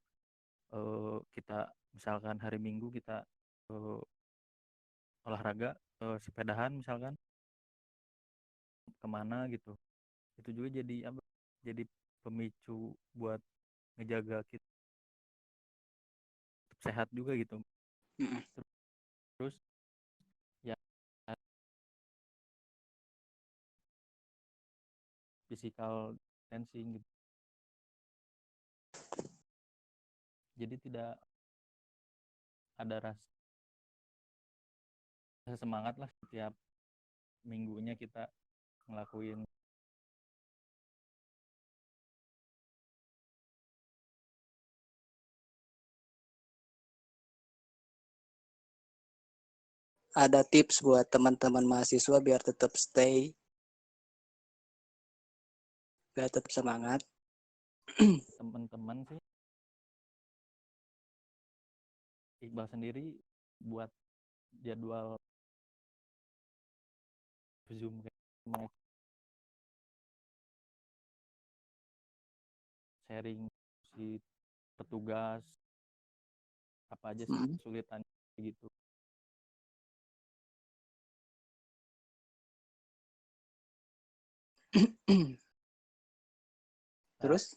Kita misalkan hari Minggu kita eh, olahraga, sepedahan misalkan kemana gitu, itu juga jadi apa, jadi pemicu buat ngejaga kita tetap sehat juga gitu.
Mm-mm.
Terus ya physical distancing gitu, jadi tidak ada rasa semangat lah setiap minggunya kita ngelakuin.
Ada tips buat teman-teman mahasiswa biar tetap semangat.
Teman-teman sih, Iqbal sendiri buat jadwal Zoom kayak sharing si petugas apa aja sih
Mm-mm.
kesulitan gitu. Nah,
Terus,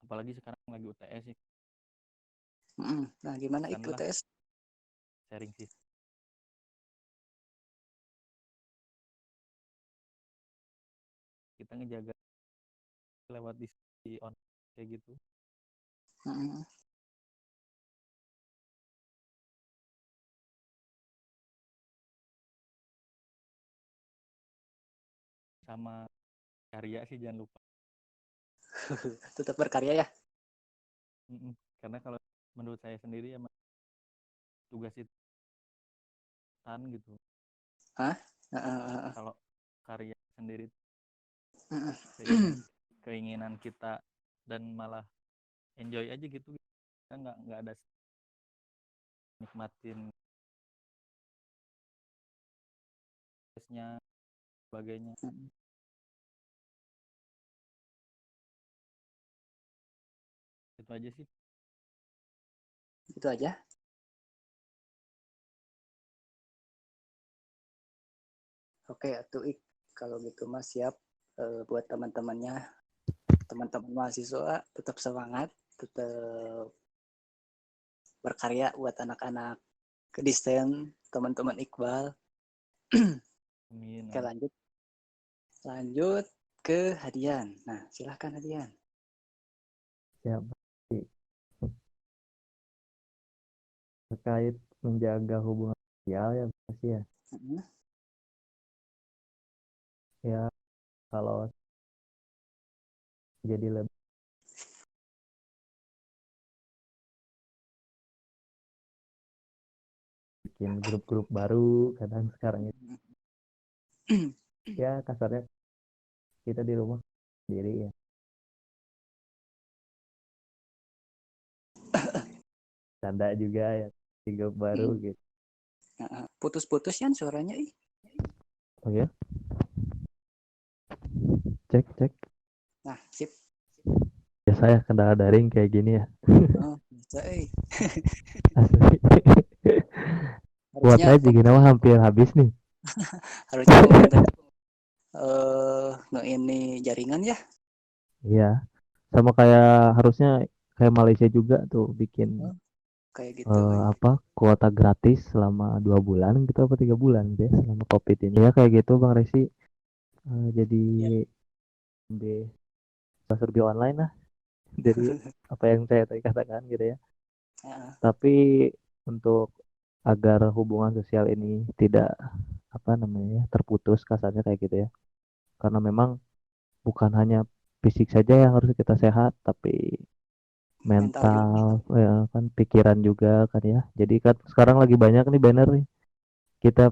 apalagi sekarang lagi UTS sih,
nah gimana Ik
kan lah
UTS?
sharing sih, kita ngejaga lewat di on kayak gitu.
Mm-mm.
Sama karya sih jangan lupa.
Tetap berkarya ya.
Karena kalau menurut saya sendiri emang tugas itu kan gitu.
Hah? Uh,
Kalau karya sendiri
uh,
keinginan keinginan kita dan malah enjoy aja gitu, kita nggak ada nikmatin prosesnya sebagainya. Itu aja sih.
Itu aja. Oke, atuh Ik. Kalau gitu Mas siap buat teman-teman mahasiswa tetap semangat, tetap berkarya buat anak-anak kedisten, teman-teman Iqbal.
Amin,
Oke,
amin.
lanjut ke Hadian. Nah, silahkan Hadian.
Ya, terkait menjaga hubungan sosial ya pasti ya.
Mm-mm.
Ya kalau jadi lebih bikin grup-grup baru kadang sekarang itu ya kasarnya kita di rumah sendiri ya. canda juga ya, tiga baru gitu.
Putus-putus kan suaranya ih.
Oh ya, cek.
Nah, sip.
Biasa ya kendala daring kayak gini ya.
Oh, bisa
Asli.
harusnya
Kuotanya juga nama hampir habis nih.
harusnya pemerintah ini jaringan ya.
Iya, sama kayak harusnya kayak Malaysia juga tuh bikin
Kayak gitu.
kuota gratis selama 2 bulan gitu apa 3 bulan deh selama COVID ini ya kayak gitu Bang Resi. Jadi lebih serba online lah. Jadi apa yang saya tadi katakan gitu ya. Tapi untuk agar hubungan sosial ini tidak terputus kasarnya kayak gitu ya. Karena memang bukan hanya fisik saja yang harus kita sehat, tapi
Mental juga.
mental ya kan, pikiran juga kan ya. Jadi kan sekarang lagi banyak nih banner nih. Kita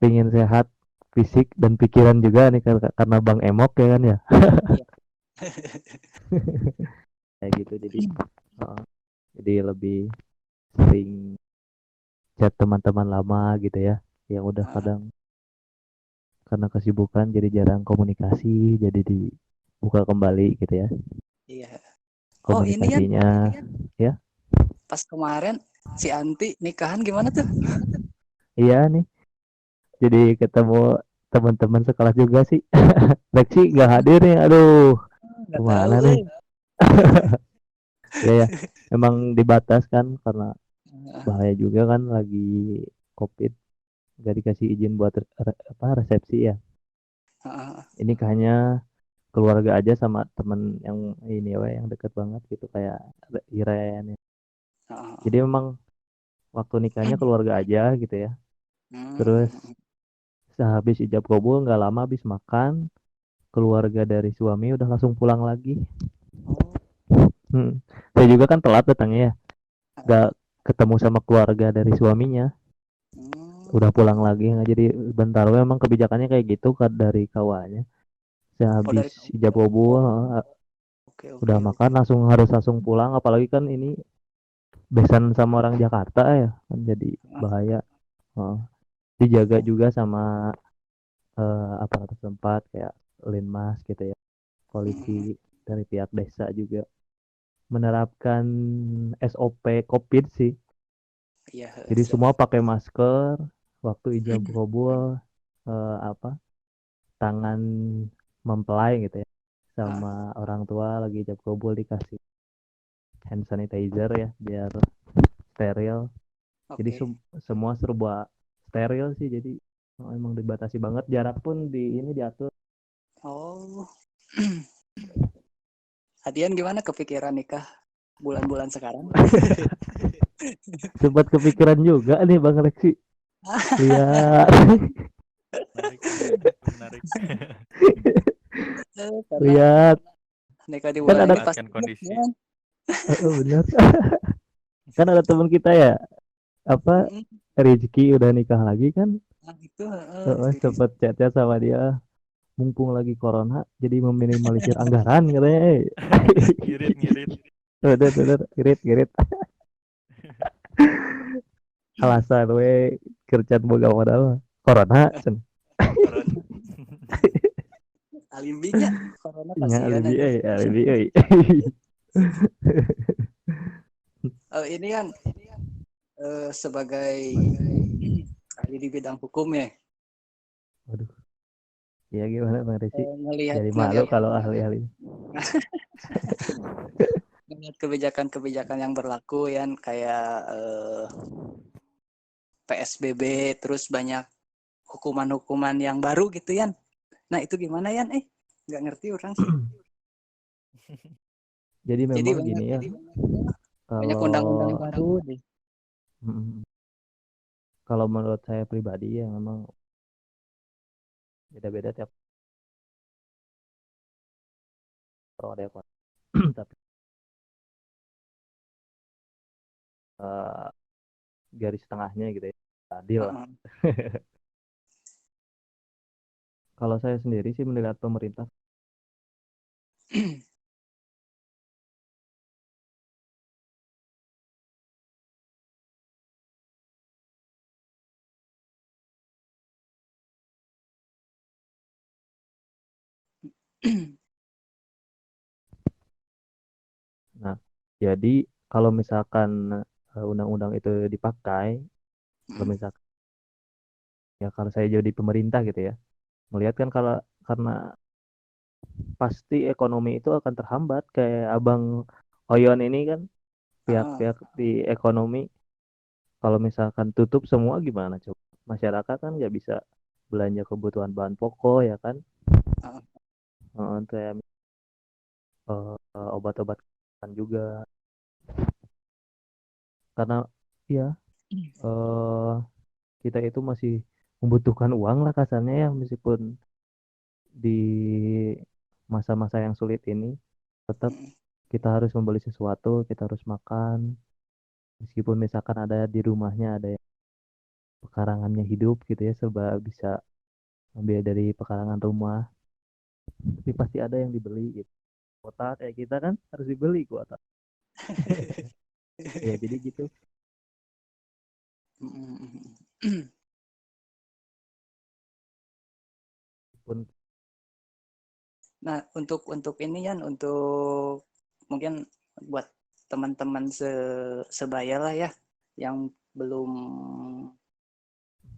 pingin sehat fisik dan pikiran juga nih karena Bang Emok ya kan ya.
Iya.
Kayak gitu jadi lebih sering chat teman-teman lama gitu ya yang udah kadang karena kesibukan jadi jarang komunikasi, jadi dibuka kembali gitu ya
Iya. Oh, ini kan
komunikasinya ya.
pas kemarin si Anti nikahan gimana tuh?
Iya nih, jadi ketemu teman-teman sekelas juga sih. Lexi nggak hadir nih, aduh
Nggak tahu.
gimana nih. Ya emang dibatas kan karena bahaya juga kan lagi COVID, nggak dikasih izin buat resepsi ya. Ini kayaknya keluarga aja sama temen yang ini yang deket banget gitu kayak Iren ya. Jadi memang waktu nikahnya keluarga aja gitu ya. Terus sehabis ijab kabul nggak lama habis makan, keluarga dari suami udah langsung pulang lagi. Saya juga kan telat datangnya ya, nggak ketemu sama keluarga dari suaminya, udah pulang lagi. Nggak jadi bentar memang kebijakannya kayak gitu kan dari kawannya. Sehabis ijab kabul udah makan harus langsung pulang, apalagi kan ini besan sama orang Jakarta ya kan, jadi bahaya. Dijaga juga sama aparat tempat kayak Linmas gitu ya, polisi dari pihak desa juga menerapkan SOP COVID sih.
Iya,
Jadi
siap.
semua pakai masker waktu ijab kabul, tangan mempelai gitu ya sama orang tua lagi ijab kabul dikasih hand sanitizer ya biar steril. Jadi semua serba steril sih, jadi emang dibatasi banget, jarak pun ini diatur.
Oh. Adian gimana kepikiran nikah bulan-bulan sekarang?
Sempat kepikiran juga nih Bang Lexi. Lihat.
Menarik.
Lihat.
Nikah di
Kan
bulan
ada
ini pasti
kondisi.
Benar. Kan ada teman kita ya, Rizky udah nikah lagi kan.
Itu
Sempet chat sama dia, mumpung lagi corona jadi meminimalisir anggaran katanya.
Ngirit.
Udah ngirit. Alasan we kerjaan boga modal corona cen.
Alimbinya corona
Nya
kasihan aja.
lebih
Ini kan sebagai ahli di bidang hukum ya.
Waduh. Ya gimana Bang Resi? Jadi malu
ngelihat
kalau ahli-ahli.
ngelihat kebijakan-kebijakan yang berlaku ya kayak PSBB, terus banyak hukuman-hukuman yang baru gitu ya. Nah itu gimana ya? Nggak ngerti orang sih.
Jadi memang gini ya.
Banyak undang-undang baru deh.
Kalau menurut saya pribadi ya memang beda-beda tiap orang ada tapi garis tengahnya gitu ya adil lah. Kalau saya sendiri sih melihat pemerintah Nah, jadi kalau misalkan undang-undang itu dipakai, kalau
Mm.
misalkan ya kalau saya jadi pemerintah gitu ya, melihat kan kalau karena pasti ekonomi itu akan terhambat kayak Abang Oyon ini kan
Ah,
pihak-pihak di ekonomi kalau misalkan tutup semua gimana coba? Masyarakat kan nggak bisa belanja kebutuhan bahan pokok ya kan?
ah,
Kayak obat-obat kan juga karena ya eh, kita itu masih membutuhkan uang lah kasarnya ya meskipun di masa-masa yang sulit ini tetap
mm.
kita harus membeli sesuatu, kita harus makan meskipun misalkan ada di rumahnya ada yang pekarangannya hidup gitu ya serba bisa ambil dari pekarangan rumah tapi pasti ada yang dibeli gitu. Kuota kayak kita kan harus dibeli kuota. Ya jadi gitu.
Mm.
Pun
Nah, untuk ini kan untuk mungkin buat teman-teman sebaya lah ya yang belum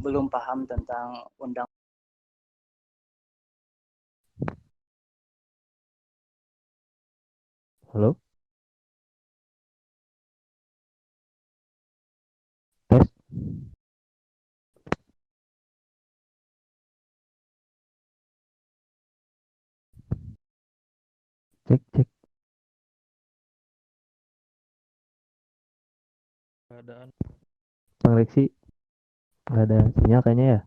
belum paham tentang undang.
halo tes cek cek
keadaan
Bang Reksi nggak ada sinyal kayaknya ya.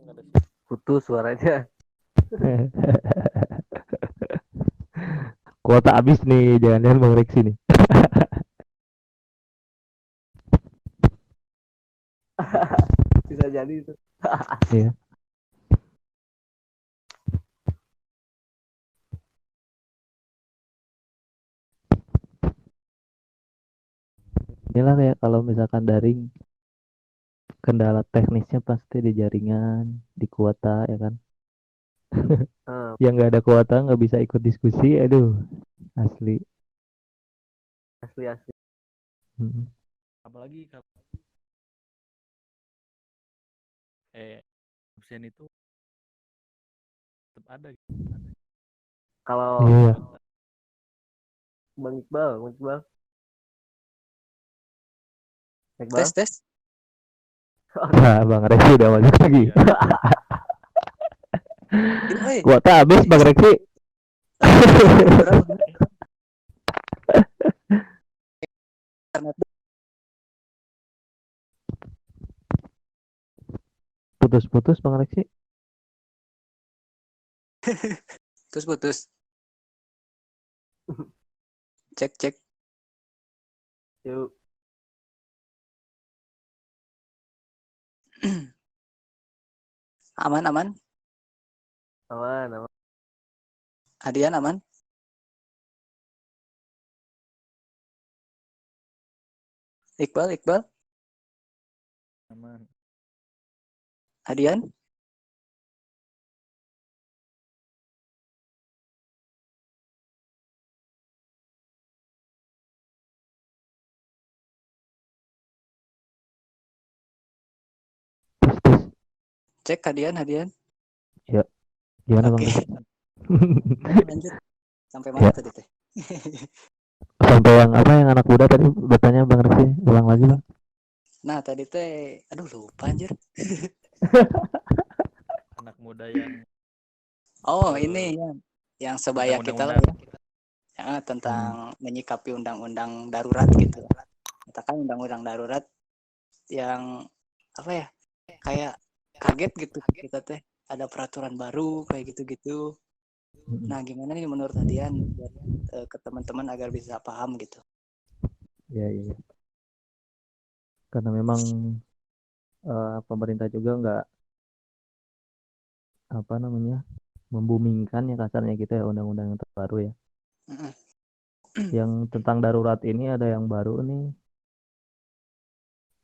nggak ada
Putus suaranya.
Kuota habis nih jangan-jangan Bang Reksi nih.
Bisa jadi itu.
Iya. Inilah kayak kalau misalkan daring kendala teknisnya pasti di jaringan, di kuota ya kan.
Hmm,
Yang nggak ada kuota nggak bisa ikut diskusi, aduh asli.
asli asli.
Mm.
apalagi kalau absen itu tetap ada gitu.
Kalau
Iya.
Bang Iqbal, Bang Iqbal, Iqbal.
Tes tes.
Nah, Bang Reksi udah masuk lagi.
Iya.
Yuk, hey.
Kuota habis Bang Reksi.
Berapa? Internet
Putus-putus Bang Reksi.
terus putus. Cek cek.
Yuk,
Aman aman.
aman, aman.
Hadian aman. Iqbal Iqbal.
Aman.
Hadian.
Tes tes.
Cek hadian hadian.
Ya, gimana Bang
Oke.
Reksi?
Lanjut. Sampai
Ya,
mana tadi teh?
sampai yang apa yang anak muda tadi bertanya Bang Reksi, ulang lagi Bang.
Nah, tadi teh aduh lupa anjir.
Anak muda yang
Oh,
eh,
ini ya yang
tentang
sebaya kita lah
undang-undang.
ya. Ya,
Hmm.
tentang menyikapi undang-undang darurat gitu. Katakan undang-undang darurat yang apa ya? Kayak kaget gitu kita teh ada peraturan baru kayak gitu-gitu.
Mm-mm.
Nah, gimana nih menurut Adian buat ke teman-teman agar bisa paham gitu?
Ya, ya, ya. Karena memang pemerintah juga nggak apa namanya membumingkan ya kasarnya gitu ya undang-undang yang terbaru ya.
Mm-mm.
Yang tentang darurat ini ada yang baru nih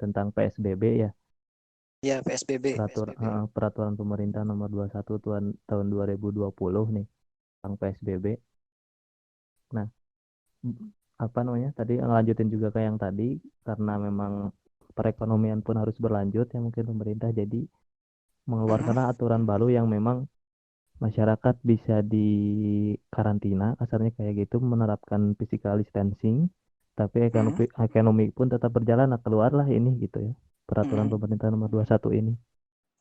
tentang PSBB ya.
Ya, PSBB.
peraturan pemerintah nomor 21 tahun 2020 nih tentang PSBB. Nah, apa namanya? Tadi ngelanjutin juga kayak yang tadi karena memang perekonomian pun harus berlanjut ya mungkin pemerintah jadi mengeluarkan aturan baru yang memang masyarakat bisa di karantina kasarnya kayak gitu menerapkan physical distancing tapi ekonomi pun tetap berjalan. Nah, keluarlah ini gitu ya peraturan pemerintah nomor 21 ini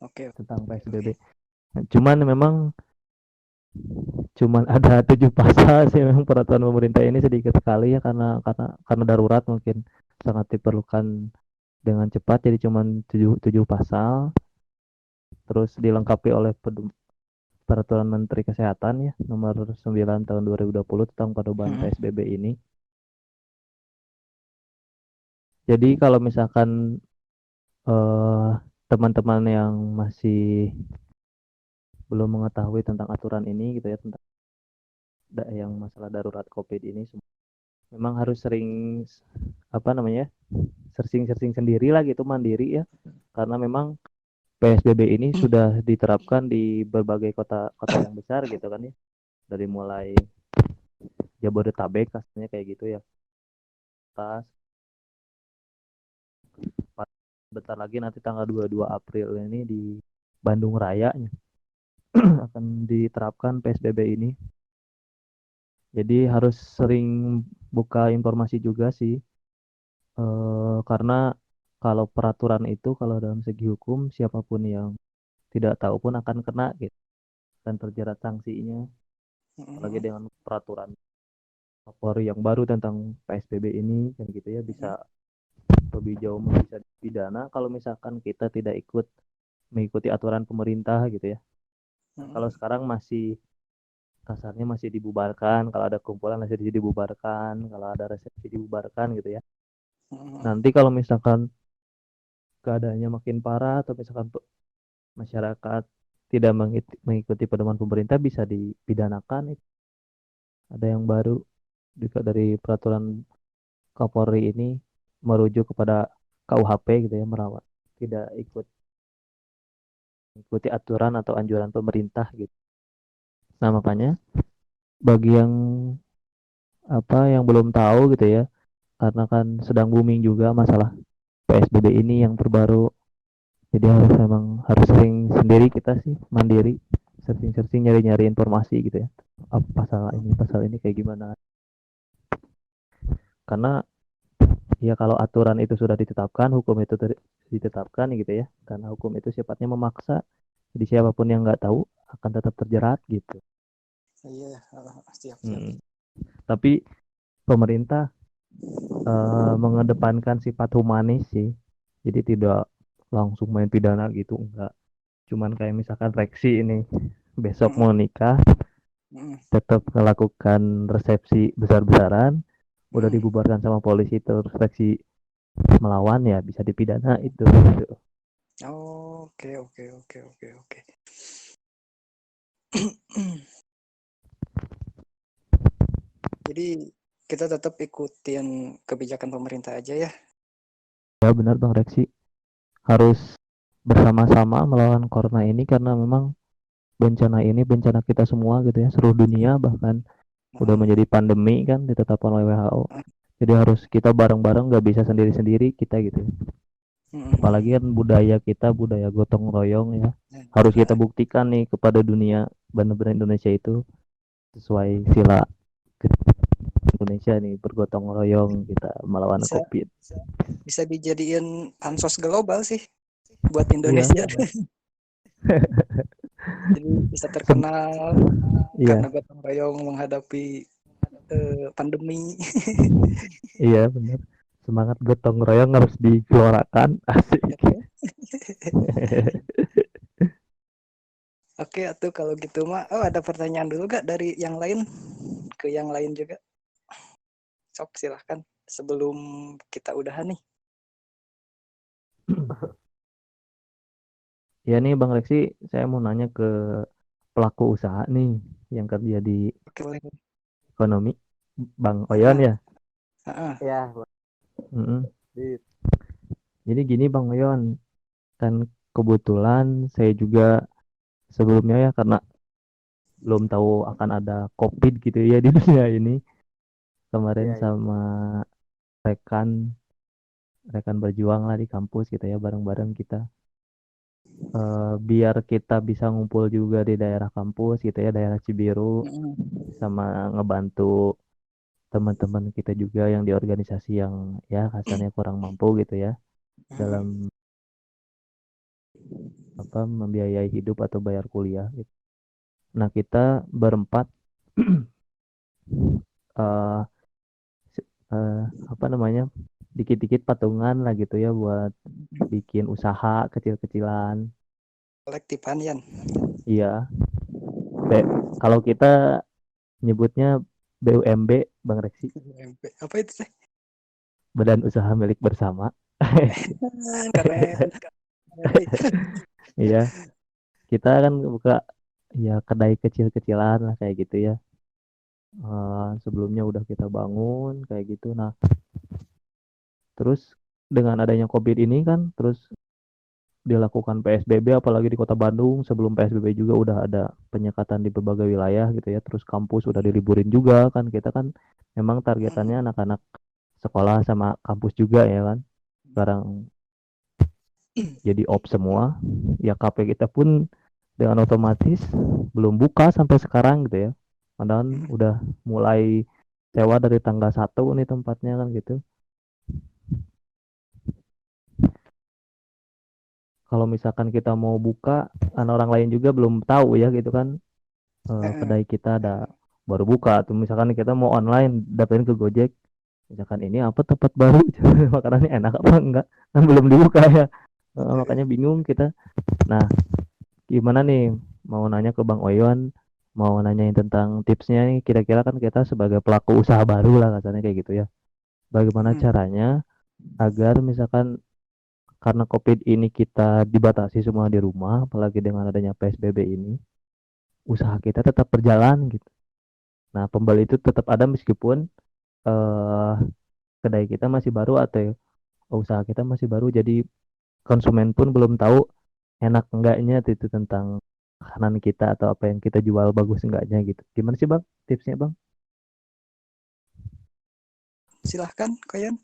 Oke.
tentang PSBB. Cuman memang ada 7 pasal sih memang peraturan pemerintah ini sedikit sekali ya karena darurat mungkin sangat diperlukan dengan cepat jadi cuman 7 pasal terus dilengkapi oleh peraturan Menteri Kesehatan ya nomor 9 tahun 2020 tentang pedoman PSBB ini. Jadi kalau misalkan teman-teman yang masih belum mengetahui tentang aturan ini gitu ya tentang yang masalah darurat COVID ini memang harus sering searching sendiri lah gitu mandiri ya karena memang PSBB ini sudah diterapkan di berbagai kota yang besar gitu kan ya dari mulai Jabodetabek kasarnya kayak gitu ya. Tas bentar lagi nanti tanggal 22 April ini di Bandung Raya akan diterapkan PSBB ini. Jadi harus sering buka informasi juga sih. Karena kalau peraturan itu kalau dalam segi hukum siapapun yang tidak tahu pun akan kena gitu. Dan terjerat sanksinya. Apalagi dengan peraturan Kapolri yang baru tentang PSBB ini kan gitu ya bisa lebih jauh bisa dipidana kalau misalkan kita tidak mengikuti aturan pemerintah gitu ya. Kalau sekarang masih kasarnya masih dibubarkan, kalau ada kumpulan masih dibubarkan, kalau ada resepsi dibubarkan gitu ya. Nanti kalau misalkan keadaannya makin parah atau misalkan masyarakat tidak mengikuti pedoman pemerintah bisa dipidanakan. Ada yang baru juga dari peraturan Kapolri ini merujuk kepada KUHP gitu ya merawat tidak ikuti aturan atau anjuran pemerintah gitu. Nah makanya bagi yang belum tahu gitu ya karena kan sedang booming juga masalah PSBB ini yang terbaru jadi harus sering sendiri kita sih mandiri searching nyari informasi gitu ya apa pasal ini kayak gimana karena ya kalau aturan itu sudah ditetapkan hukum itu ditetapkan gitu ya karena hukum itu sifatnya memaksa jadi siapapun yang nggak tahu akan tetap terjerat gitu.
Iya, siap.
Tapi pemerintah mengedepankan sifat humanis sih jadi tidak langsung main pidana gitu enggak cuman kayak misalkan Reksi ini besok mau nikah tetap melakukan resepsi besar-besaran udah dibubarkan sama polisi terus Reksi melawan ya bisa dipidana itu gitu.
Oke. Jadi kita tetap ikutin kebijakan pemerintah aja ya.
Ya benar Bang Reksi harus bersama-sama melawan corona ini karena memang bencana ini bencana kita semua gitu ya seluruh dunia bahkan udah menjadi pandemi kan ditetapkan oleh WHO jadi harus kita bareng-bareng nggak bisa sendiri-sendiri kita gitu apalagi kan budaya gotong royong ya harus kita buktikan nih kepada dunia benar-benar Indonesia itu sesuai sila Indonesia nih bergotong royong kita melawan COVID
bisa dijadiin pansos global sih buat Indonesia. Jadi bisa terkenal karena gotong royong menghadapi pandemi.
Iya benar semangat gotong royong harus dikeluarkan asik.
Oke atuh kalau gitu mah ada pertanyaan dulu gak dari yang lain ke yang lain juga sok silahkan sebelum kita udahan nih.
Ya nih Bang Reksi, saya mau nanya ke pelaku usaha nih yang kerja di ekonomi, Bang Oyon ya.
Ya.
Jadi gini Bang Oyon, kan kebetulan saya juga sebelumnya ya karena belum tahu akan ada COVID gitu ya di dunia ini. Kemarin
Iya, iya.
sama rekan rekan berjuang lah di kampus gitu ya bareng-bareng kita. Biar kita bisa ngumpul juga di daerah kampus gitu ya daerah Cibiru sama ngebantu teman-teman kita juga yang di organisasi yang ya kasarnya kurang mampu gitu ya dalam apa membiayai hidup atau bayar kuliah gitu. Nah kita berempat eh eh, apa namanya dikit-dikit patungan lah gitu ya buat bikin usaha kecil-kecilan.
kolektifan Yan.
Iya, kalau kita nyebutnya BUMB Bang Reksi,
Apa itu teh?
Badan Usaha Milik Bersama.
Keren.
Iya, kita kan buka ya kedai kecil-kecilan lah kayak gitu ya. Sebelumnya udah kita bangun kayak gitu. Nah, terus dengan adanya COVID ini kan, terus dilakukan PSBB, apalagi di Kota Bandung. Sebelum PSBB juga udah ada penyekatan di berbagai wilayah gitu ya. Terus kampus udah diliburin juga kan. Kita kan memang targetannya anak-anak sekolah sama kampus juga ya kan. Sekarang jadi off semua. Ya KP kita pun dengan otomatis belum buka sampai sekarang gitu ya. Padahal udah mulai sewa dari tanggal 1 nih tempatnya kan gitu. Kalau misalkan kita mau buka, kan orang lain juga belum tahu ya gitu kan. Kedai kita ada baru buka. Tuh misalkan kita mau online dapetin ke Gojek. Misalkan ini apa tempat baru, makanannya enak apa enggak, kan belum dibuka ya. Makanya bingung kita. Nah, gimana nih mau nanya ke Bang Oyon, mau nanyain tentang tipsnya nih, kira-kira kan kita sebagai pelaku usaha baru lah katanya kayak gitu ya. Bagaimana caranya agar misalkan karena COVID ini kita dibatasi semua di rumah, apalagi dengan adanya PSBB ini, usaha kita tetap berjalan gitu. Nah, pembeli itu tetap ada meskipun eh, kedai kita masih baru atau usaha kita masih baru, jadi konsumen pun belum tahu enak enggaknya itu tentang makanan kita atau apa yang kita jual bagus enggaknya gitu. Gimana sih Bang tipsnya Bang?
Silahkan Koyan.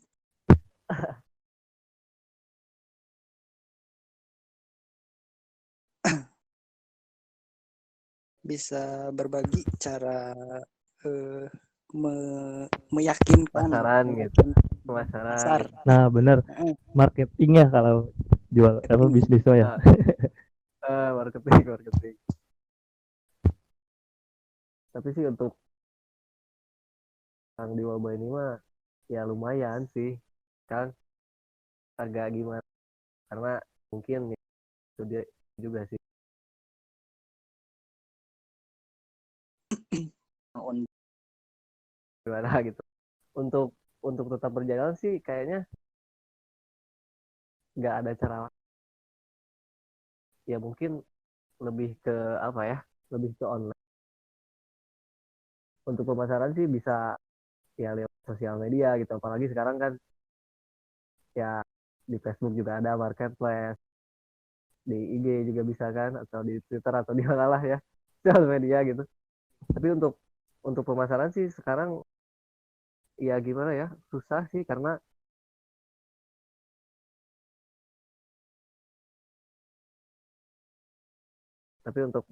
Bisa berbagi cara eh, meyakinkan
Pemasaran gitu. Pemasaran
pasar.
gitu.
Nah, bener marketingnya kalau jual apa bisnis ya.
Nah, marketing, marketing. Tapi sih untuk yang di wabah ini mah ya lumayan sih. Kan agak gimana karena mungkin ya, itu dia juga sih gimana gitu. Untuk untuk tetap berjalan sih kayaknya nggak ada cara ya mungkin lebih ke apa ya lebih ke online. Untuk pemasaran sih bisa ya lewat sosial media gitu apalagi sekarang kan ya di Facebook juga ada marketplace, di IG juga bisa kan atau di Twitter atau di mana lah ya sosial media gitu. Tapi untuk pemasaran sih sekarang ya gimana ya susah sih karena tapi untuk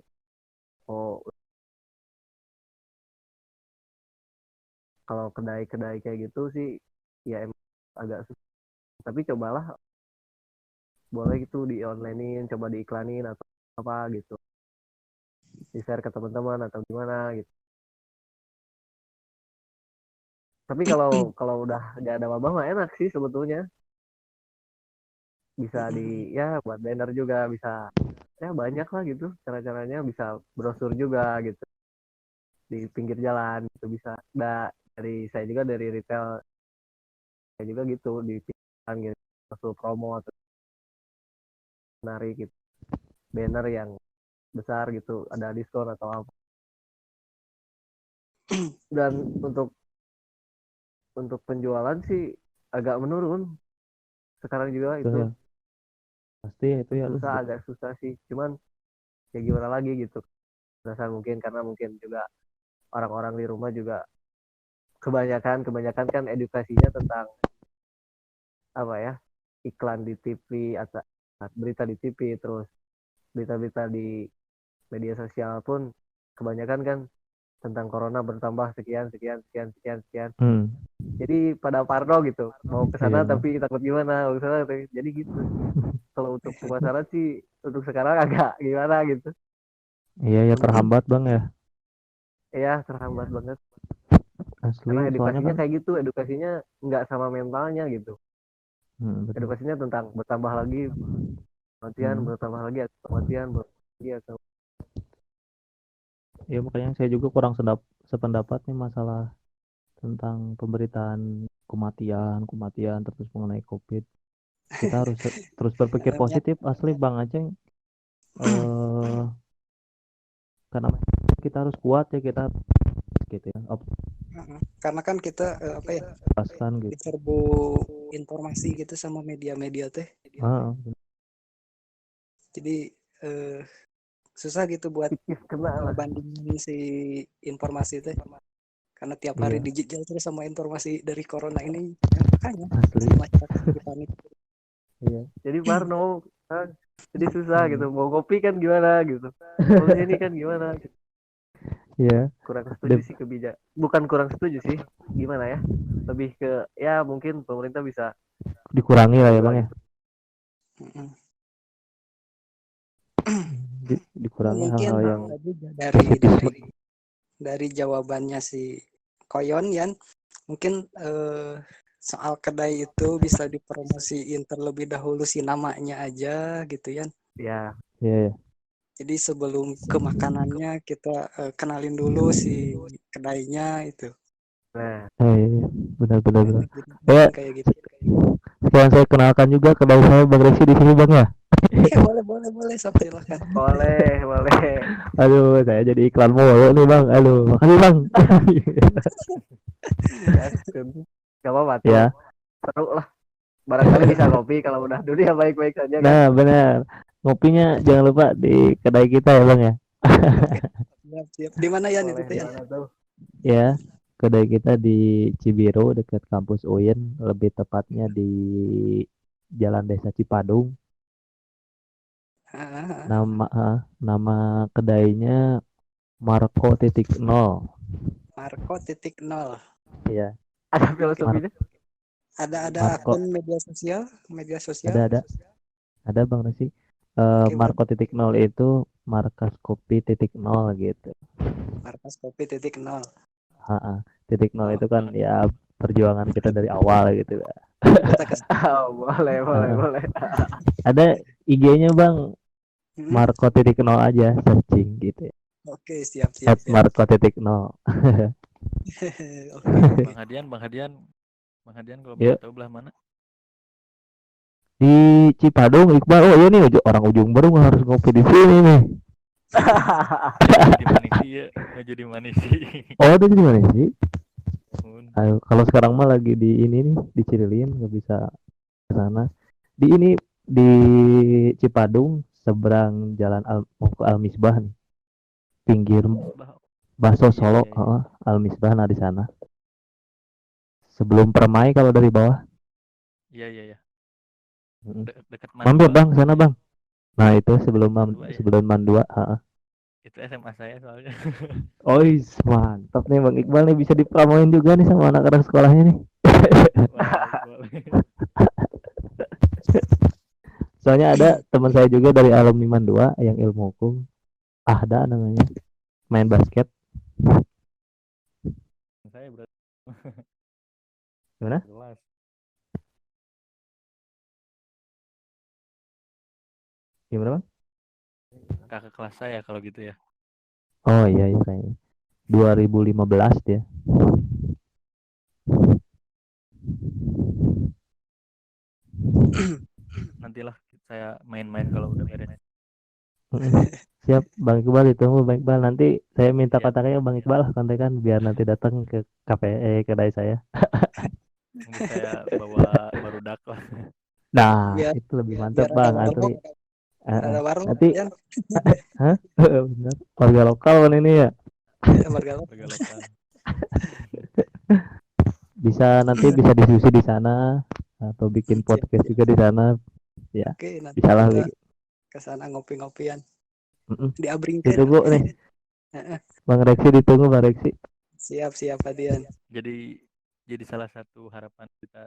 oh, kalau kedai-kedai kayak gitu sih ya emang agak susah. Tapi cobalah boleh gitu di onlinein coba diiklanin atau apa gitu di share ke teman-teman atau gimana gitu. Tapi kalau kalau udah gak ada wabah mah enak sih sebetulnya bisa di ya buat banner juga bisa ya banyak lah gitu cara-caranya bisa brosur juga gitu di pinggir jalan gitu bisa dari saya juga dari retail saya juga gitu di pinggir jalan gitu brosur promo atau menarik gitu banner yang besar gitu ada diskon atau apa dan untuk penjualan sih agak menurun sekarang juga
Betul
itu
ya. Pasti itu ya lu.
agak susah sih. Cuman ya gimana lagi gitu. Rasa mungkin karena mungkin juga orang-orang di rumah juga kebanyakan kan edukasinya tentang apa ya, iklan di TV atau berita di TV, terus berita-berita di media sosial pun kebanyakan kan tentang corona bertambah sekian sekian sekian sekian sekian. Jadi pada parno gitu, mau ke sana
Iya.
tapi takut gimana, mau ke sana jadi gitu. Kalau untuk pemasaran sih untuk sekarang agak gimana gitu.
Iya ya, terhambat bang ya,
Ya terhambat banget
asli.
karena
Soalnya
edukasinya
kan
kayak gitu, edukasinya nggak sama mentalnya gitu.
betul.
Edukasinya tentang bertambah lagi kematian, bertambah lagi kematian, bertambah lagi atau
Ya makanya saya juga kurang sependapat nih masalah tentang pemberitaan kematian terus mengenai COVID. Kita harus terus berpikir
Ya,
positif asli Bang Aceng. Karena kita harus kuat ya, kita gitu ya,
karena kan kita apa ya,
opaskan gitu.
diserbu informasi gitu sama media-media teh. Jadi susah gitu buat
tipis kena lah.
bandingin si informasi teh. Karena tiap hari
Iya.
digital terus sama informasi dari corona ini, ya, makanya
Asli.
si masyarakat jadi panik.
Iya. Jadi parno kan. Jadi susah gitu. Mau kopi kan gimana gitu. Mau ini kan gimana. Gitu.
Iya.
Kurang setuju sih bukan kurang setuju sih. Gimana ya? Lebih ke ya mungkin pemerintah bisa
Dikurangi lah ya Bang ya.
Mm-mm.
Dikurangi
Mungkin
hal-hal yang
dari jawabannya si Koyon Yan, mungkin soal kedai itu bisa dipromosiin terlebih dahulu si namanya aja gitu ya.
ya.
Iya.
Jadi sebelum ke makanannya kita kenalin dulu si kedainya itu.
Nah,
Iya. Benar.
Jadi kayak gitu.
Sekarang saya kenalkan juga kedai saya Bang Resi di sini Bang ya.
Boleh, sok silakan.
boleh.
Aduh, saya jadi iklan mulu nih Bang. Aduh, makasih Bang.
Gak apa-apa tuh.
Ya.
Seru lah. Barangkali bisa kopi kalau udah dunia baik-baik saja kan.
Nah, benar. Ngopinya jangan lupa di kedai kita ya Bang ya.
Siap. Di mana ya itu ya?
Ya, kedai kita di Cibiru dekat kampus UIN, lebih tepatnya di Jalan Desa Cipadung. Nama kedainya Marco.0.
Marco.0.
Iya.
Ada filosofinya.
Ada
Marco.
akun media sosial.
Ada Bang Resi.
Oke,
Marco.0 itu markas kopi titik nol gitu.
Markas Kopi .0.
Titik nol itu kan ya perjuangan kita dari awal gitu.
Boleh.
Ada IG-nya Bang, Marco.0 aja searching gitu.
Oke, siap.
Marco.0.
Bang Hadian kalau boleh tahu belah mana?
Di Cipadung, Iqbal. Oh iya nih, orang ujung baru harus ngopi di sini nih.
Jadi manisi.
Oh, itu di mana sih? Kalau sekarang mah lagi di ini nih, di Cirilin, nggak bisa ke sana. Di Cipadung, seberang jalan mau ke Al-Misbah nih. Pinggir Bakso Solo, Al-Misbah, nah di sana. Sebelum Permai kalau dari bawah.
Iya. Dekat
Mampir Bang, sana Bang. Nah, itu sebelum Mandua,
Itu SMA saya soalnya.
Oh, mantap nih Bang Iqbal nih, bisa dipromoin juga nih sama anak-anak sekolahnya nih. Soalnya ada teman saya juga dari alumni Mandua yang ilmu hukum. Ahda namanya. Main basket.
Saya berarti.
Gimana? Gimana Bang?
Kakak kelas saya kalau gitu ya.
Oh iya kayaknya 2015 dia.
Nantilah saya main-main kalau udah beres.
Siap Bang Iqbal, ditunggu Bang Iqbal. Nanti saya minta kontaknya Bang Iqbal, kontekan biar nanti datang ke kedai saya.
Nanti saya bawa barudak lah.
Nah,
Biar
itu lebih mantap
biar ada
Bang, asli.
warlock, biar
Heeh.
ada warlock
Nanti,
Yan.
hah? Bener. Warga lokal kan ini ya.
Warga lokal.
warga lokal.
Bisa diskusi di sana atau bikin
Siap,
podcast
siap.
juga di sana. Ya,
Oke, nanti
bisa lah
kita
bikin.
ke sana ngopi-ngopian.
Mm-mm.
Diabringkeun.
Ditunggu nih, Bang Reksi ditunggu Bang Reksi.
Siap, siap Adian.
Jadi salah satu harapan kita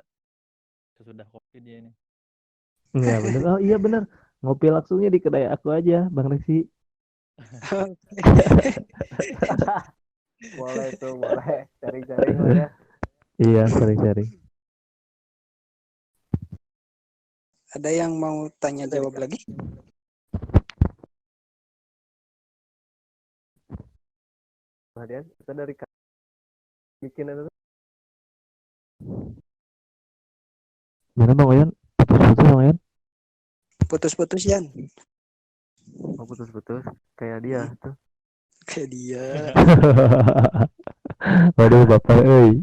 sesudah COVID ya ini.
Iya bener. Oh iya bener. Ngopi langsungnya di kedai aku aja, Bang Reksi.
Boleh tuh, boleh. Sharing-sharing lah ya.
Iya, sering-sering.
Ada yang mau tanya
Dari
jawab lagi?
Kemudian kita dari bikin itu
Gimana Bang Oyan? Putus-putus Bang Oyan?
Putus-putus Yan.
mau putus-putus kayak dia tuh.
Kayak dia.
Waduh, Bapak euy.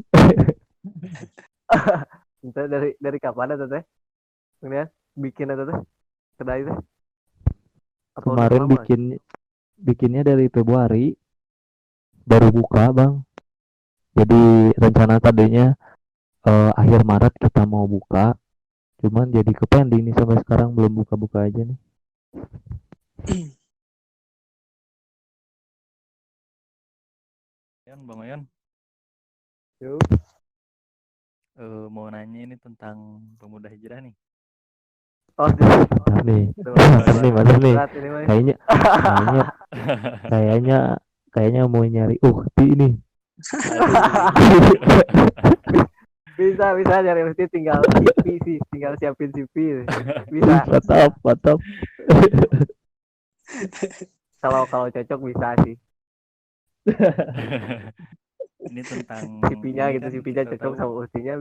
Itu dari kapan itu teh? Kemudian bikin itu teh kedai teh. Apa udah
Kemarin
lama?
bikinnya dari Februari, baru buka Bang. Jadi rencana tadinya akhir Maret kita mau buka, cuman jadi kepending nih sampai sekarang belum buka-buka aja nih.
Bang Oyan,
Yuk.
mau nanya ini tentang pemuda hijrah nih.
Oh,
Mantap nih, mantap nih.
berat ini mah.
Kayaknya, kayaknya, kayaknya mau nyari ukti nih.
Bisa nyari mesti tinggal CV sih, tinggal siapin CV. Bisa.
Mantap.
Kalau cocok bisa sih.
Ini tentang
CV-nya
ini
gitu,
kan
CV-nya
kita
cocok
tahu
sama ustinya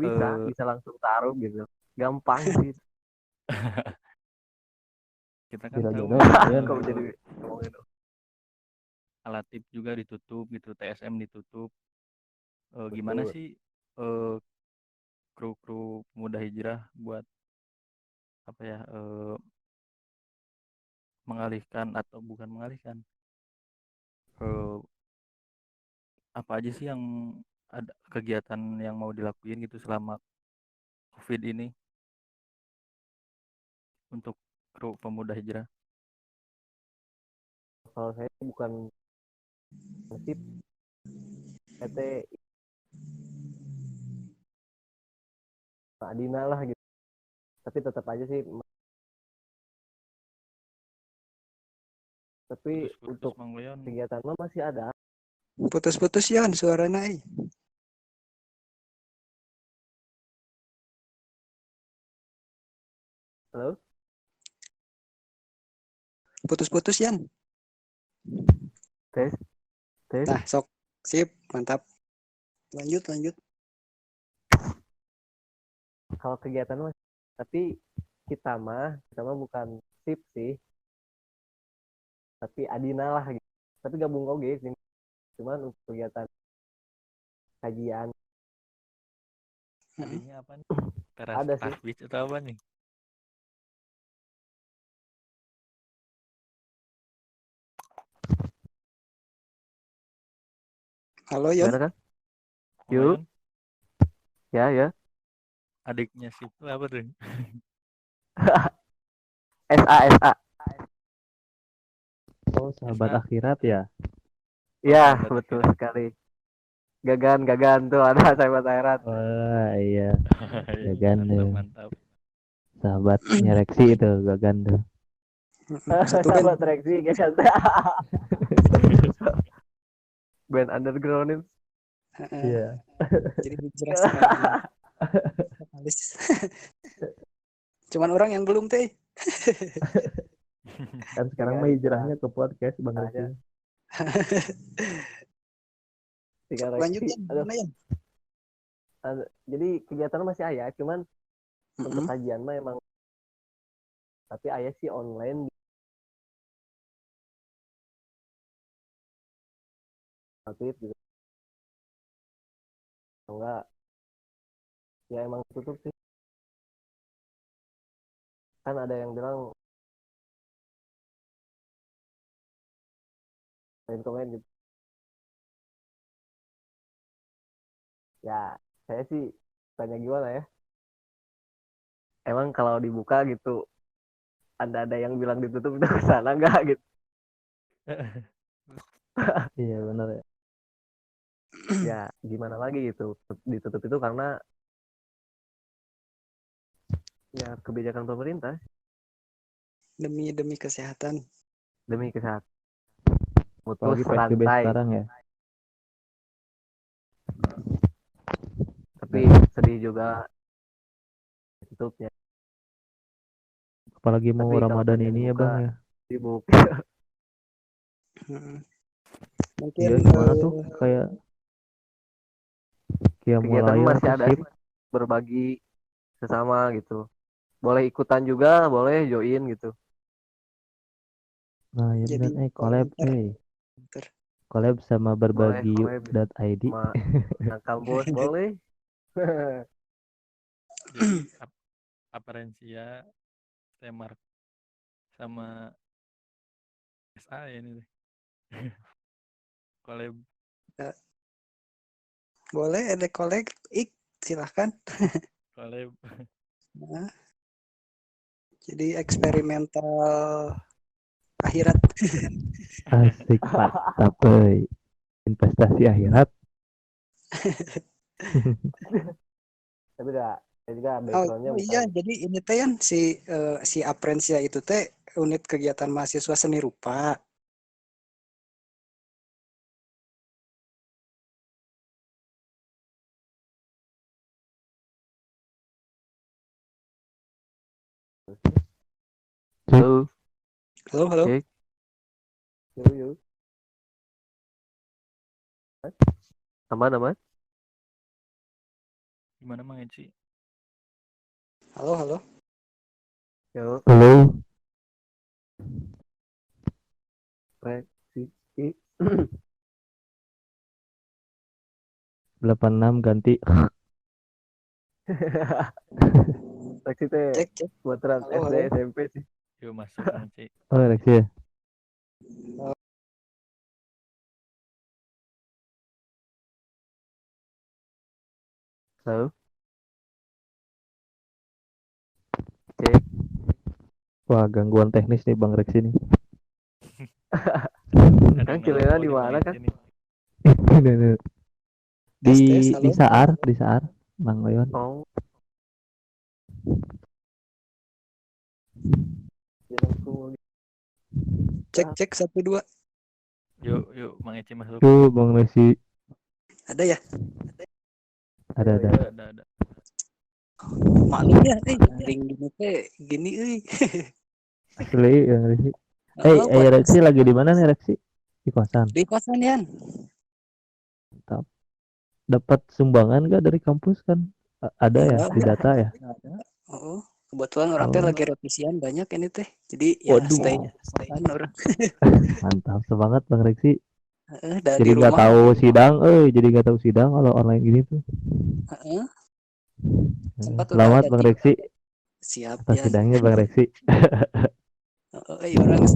bisa langsung taruh gitu. Gampang sih.
kita kan
Gila,
tahu
gila,
ya,
Kok jadi ngomongin
Alatif juga ditutup gitu, TSM ditutup. Gimana
betul.
sih kru-kru pemuda hijrah buat apa ya mengalihkan atau bukan mengalihkan eh, apa aja sih yang ada kegiatan yang mau dilakuin gitu selama COVID ini untuk kru pemuda hijrah?
Kalau saya bukan nasib PT Adina lah gitu. Tapi tetap aja sih. Tapi
Putus-putus
untuk
Mang Leon.
kegiatan mah masih ada.
Putus-putus Yan suaranya.
Halo?
Putus-putus Yan.
Tes, tes.
Nah, sok. Sip, mantap. Lanjut.
Kalau kegiatan mah, tapi kita mah bukan sip sih, tapi Adina lah gitu. Tapi gabung oge sih. Cuman untuk kegiatan kajian
Adanya apa nih? Teras
ada sih.
Beach atau apa nih?
Halo Yon.
Gimana kan?
Mang
Yuk,
Leon,
ya.
adiknya sih itu apa tuh?
SA.
Oh, sahabat
SA.
akhirat ya.
Iya,
sahabat
betul
akhirat.
sekali. Gagan tuh ada sahabat akhirat.
Wah, iya.
Iya,
Gagan tuh.
mantap.
Sahabatnya Reksi itu, Gagan tuh.
Satu band.
Sahabat Rexy, gagan. Band underground itu.
Iya.
Jadi hijrah sekalian. Cuman orang yang belum teh.
Kan sekarang mah hijrahnya ke podcast Bang Reksi.
Tiga
Lanjut
Rexy.
Yan.
Aduh,
Gimana Yan?
jadi kegiatan masih ayah, cuman untuk
Mm-mm.
kajian mah emang tapi ayah sih online aktif gitu. Enggak, ya emang tutup sih. kan ada yang bilang komen gitu. Ya saya sih tanya gimana ya, emang kalau dibuka gitu ada yang bilang ditutup udah kesana nggak gitu.
Iya benar ya.
Ya gimana lagi gitu, ditutup itu karena ya kebijakan pemerintah
demi kesehatan.
demi kesehatan, mutus
Apalagi PSBB
rantai.
sekarang ya.
Tapi sedih juga tutupnya.
Apalagi mau
Tapi kalau
Ramadan
yang
ini ya
dibuka
Bang ya.
sibuk.
Mm.
Iya
Mungkin
gimana tuh kayak
Kegiatan
Mulaya
masih
tuh
ada
sip.
sih, berbagi sesama gitu. Boleh ikutan juga, boleh join gitu.
Nah ya
jadi
benar collab
volunteer.
collab sama
Boleh collab
berbagi.id.
sama anak kampus, boleh.
Jadi Aparensia, Temark sama SA ini deh. Collab.
Boleh ada kolek, silahkan.
Collab.
Nah, jadi eksperimental akhirat.
Asik mantap investasi akhirat.
Tapi enggak, saya juga
Oh,
backgroundnya
iya,
bukan.
jadi ini teh kan si Aprensia itu teh unit kegiatan mahasiswa seni rupa.
Halo,
Halo, halo.
cek. Yuk. Aman.
Gimana Mang Eci?
Halo, halo.
Yuk,
Halo.
reaksi.
86 ganti.
Reaksi teh
Cek.
buat trans
Halo,
SD
halo.
SMP sih.
Yuk masuk Mang Eci.
Oh Reksi ya.
Halo, cek.
Wah gangguan teknis nih Bang Reksi nih.
Ada
Kan
yang
Cilena
nelpon
di
nih Mang
mana
Eci
kan?
nih.
Tes,
di
halo.
Saar Bang Leon.
Oh, jalanku.
Cek 1 2.
Yuk Mang Eci masuk.
Tuh Bang Reksi
Ada ya?
ada.
Ada.
Maklumnya, ring gini teh gini
Asli Bang Reksi.
podcast
Reksi lagi di mana nih Reksi? Di kosan.
di kosan Yan.
Mantap. Dapat sumbangan gak dari kampus kan? Ada ya di data ya?
Ada. Oh, kebetulan orang teh
Oh.
lagi revisian banyak ini teh. Jadi ya
Waduh.
stay kan orang.
Mantap semangat Bang Reksi.
Dari
Jadi nggak
rumah.
tahu sidang, jadi nggak tahu sidang kalau online gini tuh.
Sempat udah
Selamat
ada
Bang
3.
Reksi
Siap
atas
ya.
sidangnya Bang Reksi.
Orang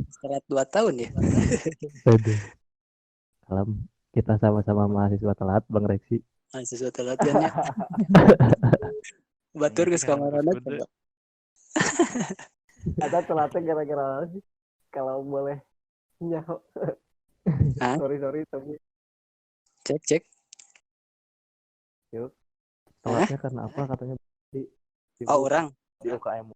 setelah 2 tahun ya.
Aduh. Salam kita sama-sama mahasiswa telat Bang Reksi.
Sesuatu latihannya. Batur geus kamarana coba.
Ada telatnya gara-gara apa sih? Kalau boleh nyaho.
Hah?
Sorry tapi
Cek.
yuk.
Telatnya karena apa katanya di
Oh, orang
di UKM.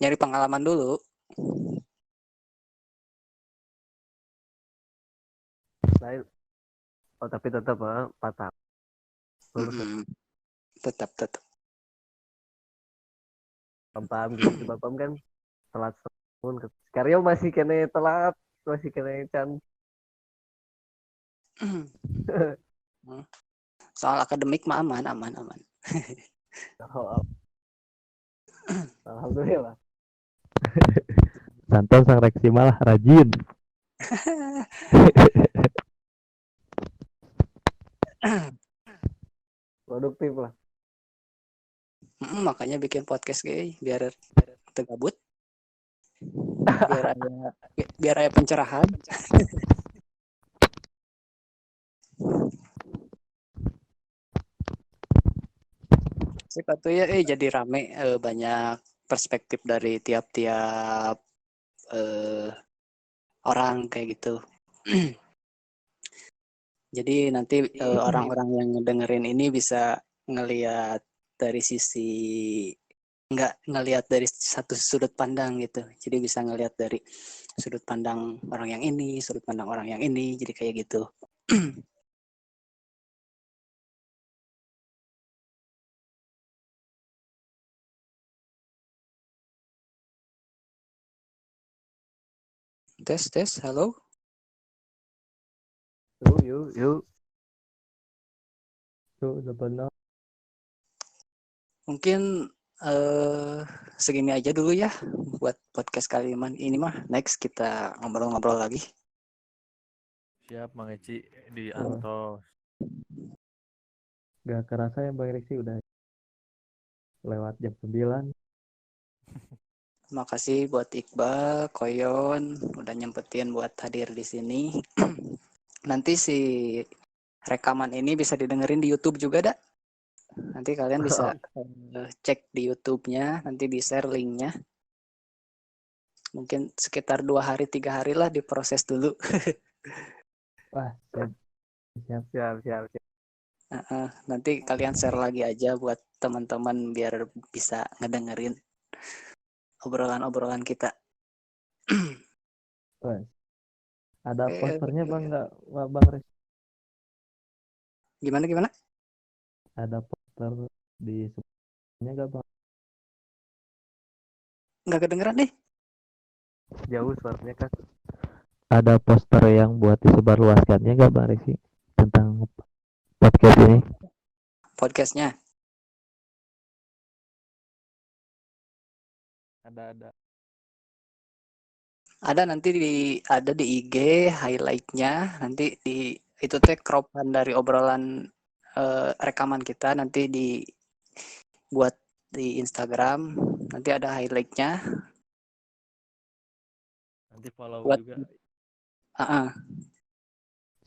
nyari pengalaman dulu.
Lain. Oh tapi tetap 4 tahun.
Tetap.
Paham gitu. Paham kan telat setahun. Karyo masih kena telat, masih kena can.
Soal akademik mah aman.
Oh, alhamdulillah.
Santos sang Reksi malah rajin.
Produktif lah.
Makanya bikin podcast kayak biar tergabut, biar ada pencerahan. Sepatunya jadi rame, banyak perspektif dari tiap-tiap orang kayak gitu. Jadi nanti orang-orang yang dengerin ini bisa ngelihat dari sisi nggak ngelihat dari satu sudut pandang gitu. Jadi bisa ngelihat dari sudut pandang orang yang ini, sudut pandang orang yang ini. Jadi kayak gitu. Tes, halo.
Yuk. Udah benar.
Mungkin segini aja dulu ya buat podcast kali ini mah. Next kita ngobrol-ngobrol lagi.
Siap, Mang Eci di Antos.
Gak kerasa ya Bang Riksi udah lewat jam 9.
Makasih buat Iqbal, Koyon udah nyempetin buat hadir di sini. Nanti si rekaman ini bisa didengerin di YouTube juga dah. Nanti kalian bisa cek di YouTube-nya, nanti di-share linknya. Mungkin sekitar 2 hari 3 hari lah diproses dulu.
Wah, siap.
Nanti kalian share lagi aja buat teman-teman biar bisa ngedengerin obrolan-obrolan kita.
Wah, ada posternya Bang nggak Bang Riksi?
Gimana?
Ada poster di sebelahnya nggak Bang?
Nggak kedengeran deh.
Jauh suaranya kan.
Ada poster yang buat disebarluaskannya nggak Bang Riksi tentang podcast ini?
Podcastnya ada nanti ada di IG highlightnya, nanti di itu teh cropan dari obrolan rekaman kita nanti dibuat di Instagram, nanti ada highlightnya
Nanti follow
buat
juga.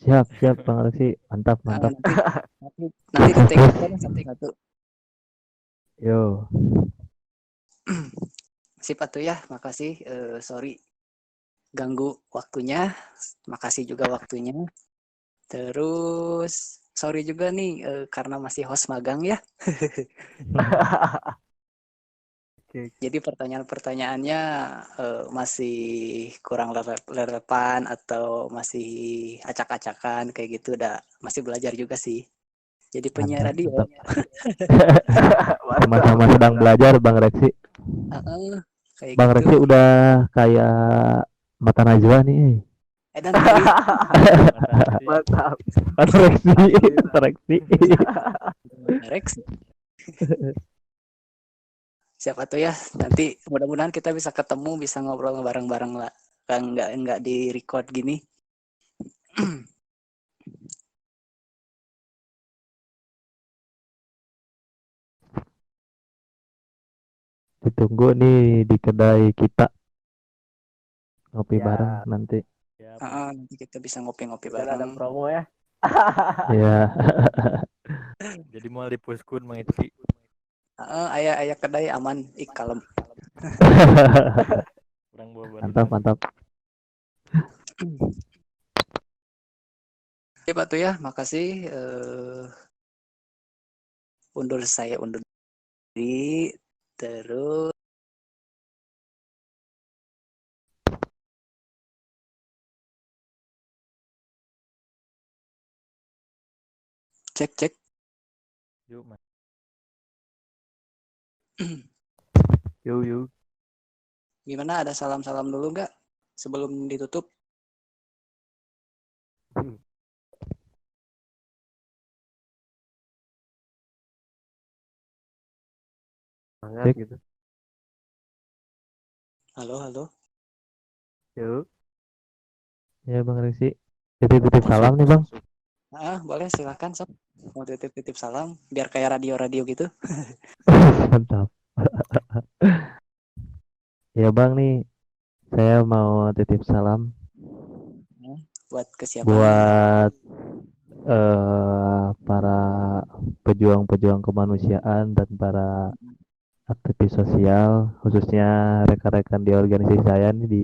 Siap Bang Riksi, mantap.
nanti di tag satu-satu.
Yo.
Sip atuh ya, makasih. Sorry ganggu waktunya, makasih juga waktunya. Terus sorry juga nih karena masih host magang ya. Jadi pertanyaan-pertanyaannya masih kurang relevan atau masih acak-acakan kayak gitu, udah masih belajar juga sih. Jadi penyiar radio.
Sama-sama sedang belajar Bang Riksi.
Kayak
Bang
gitu.
Riksi udah kayak mata najwa nih.
Dan tadi
Mantap.
Rex.
Siapa tuh ya, nanti mudah-mudahan kita bisa ketemu, bisa ngobrol bareng-bareng lah, nggak di record gini.
Ditunggu nih di kedai kita ngopi bareng nanti.
Nanti kita bisa ngopi-ngopi
Bisa ada
bareng.
promo ya.
Iya.
Jadi mau dipuskun Mang Eci.
Ayah kedai aman, kalem.
Kurang bawa
Mantap.
Ya Pak tuh ya, makasih. Undur diri. Terus cek.
Yuk, Mas.
Yuk.
Gimana, ada salam-salam dulu nggak sebelum ditutup?
Semangat gitu.
Halo.
Yuk.
Ya Bang Riksi. Titip salam nih Bang.
Boleh silakan sob. Mau titip-titip salam biar kayak radio-radio gitu.
Mantap. Ya Bang nih, saya mau titip salam
Buat ke siapa nih?
buat para pejuang-pejuang kemanusiaan dan para aktivis sosial, khususnya rekan-rekan di organisasi saya nih di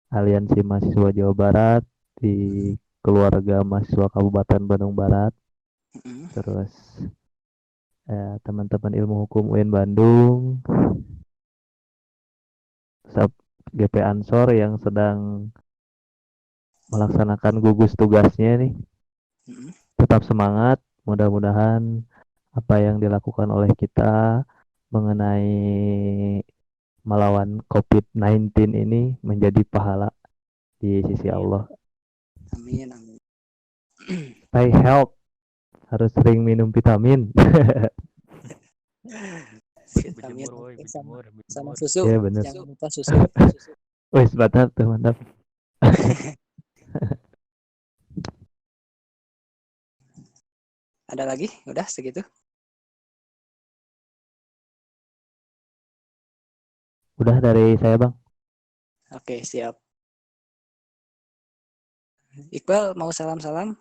Aliansi Mahasiswa Jawa Barat, di keluarga mahasiswa Kabupaten Bandung Barat,
Mm-mm.
terus teman-teman ilmu hukum UIN Bandung, GP Ansor yang sedang melaksanakan gugus tugasnya nih.
Mm-mm.
Tetap semangat, mudah-mudahan apa yang dilakukan oleh kita mengenai melawan COVID-19 ini menjadi pahala di sisi Allah.
Amin, amin.
Stay health, harus sering minum vitamin.
Vitamin
Berjemur, woi,
sama
berjemur.
susu.
Ya bener.
Jangan lupa susu.
Wih, mantap tuh, mantap.
Ada lagi? Udah segitu.
Udah dari saya Bang.
Oke, siap. Iqbal mau salam-salam?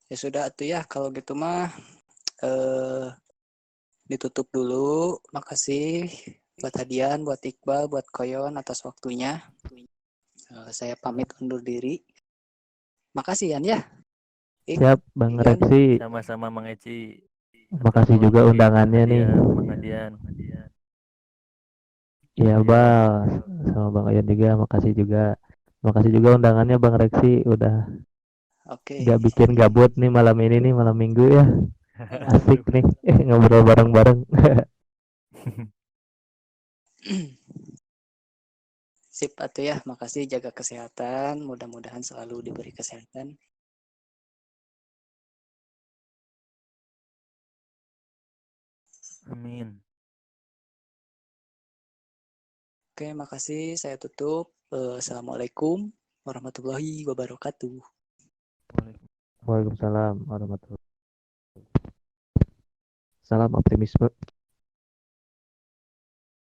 Ya sudah atuh ya, kalau gitu mah ditutup dulu. Makasih buat Hadian, buat Iqbal, buat Koyon atas waktunya. Saya pamit undur diri. Makasih Yan ya.
Siap Bang
Yan.
Reksi.
Sama-sama Mang Eci.
Makasih juga
Lagi
undangannya nih.
Mang Hadian.
Iya
Iya.
Bang, sama Bang Ayan juga, makasih juga. Makasih juga undangannya Bang Reksi udah
Oke.
gak bikin gabut nih malam ini nih, malam minggu ya. Asik nih ngobrol bareng-bareng.
Sip atuh ya, makasih, jaga kesehatan, mudah-mudahan selalu diberi kesehatan.
Amin.
Oke, makasih, saya tutup. Assalamualaikum warahmatullahi wabarakatuh.
Waalaikumsalam warahmatullahi wabarakatuh. Salam optimisme.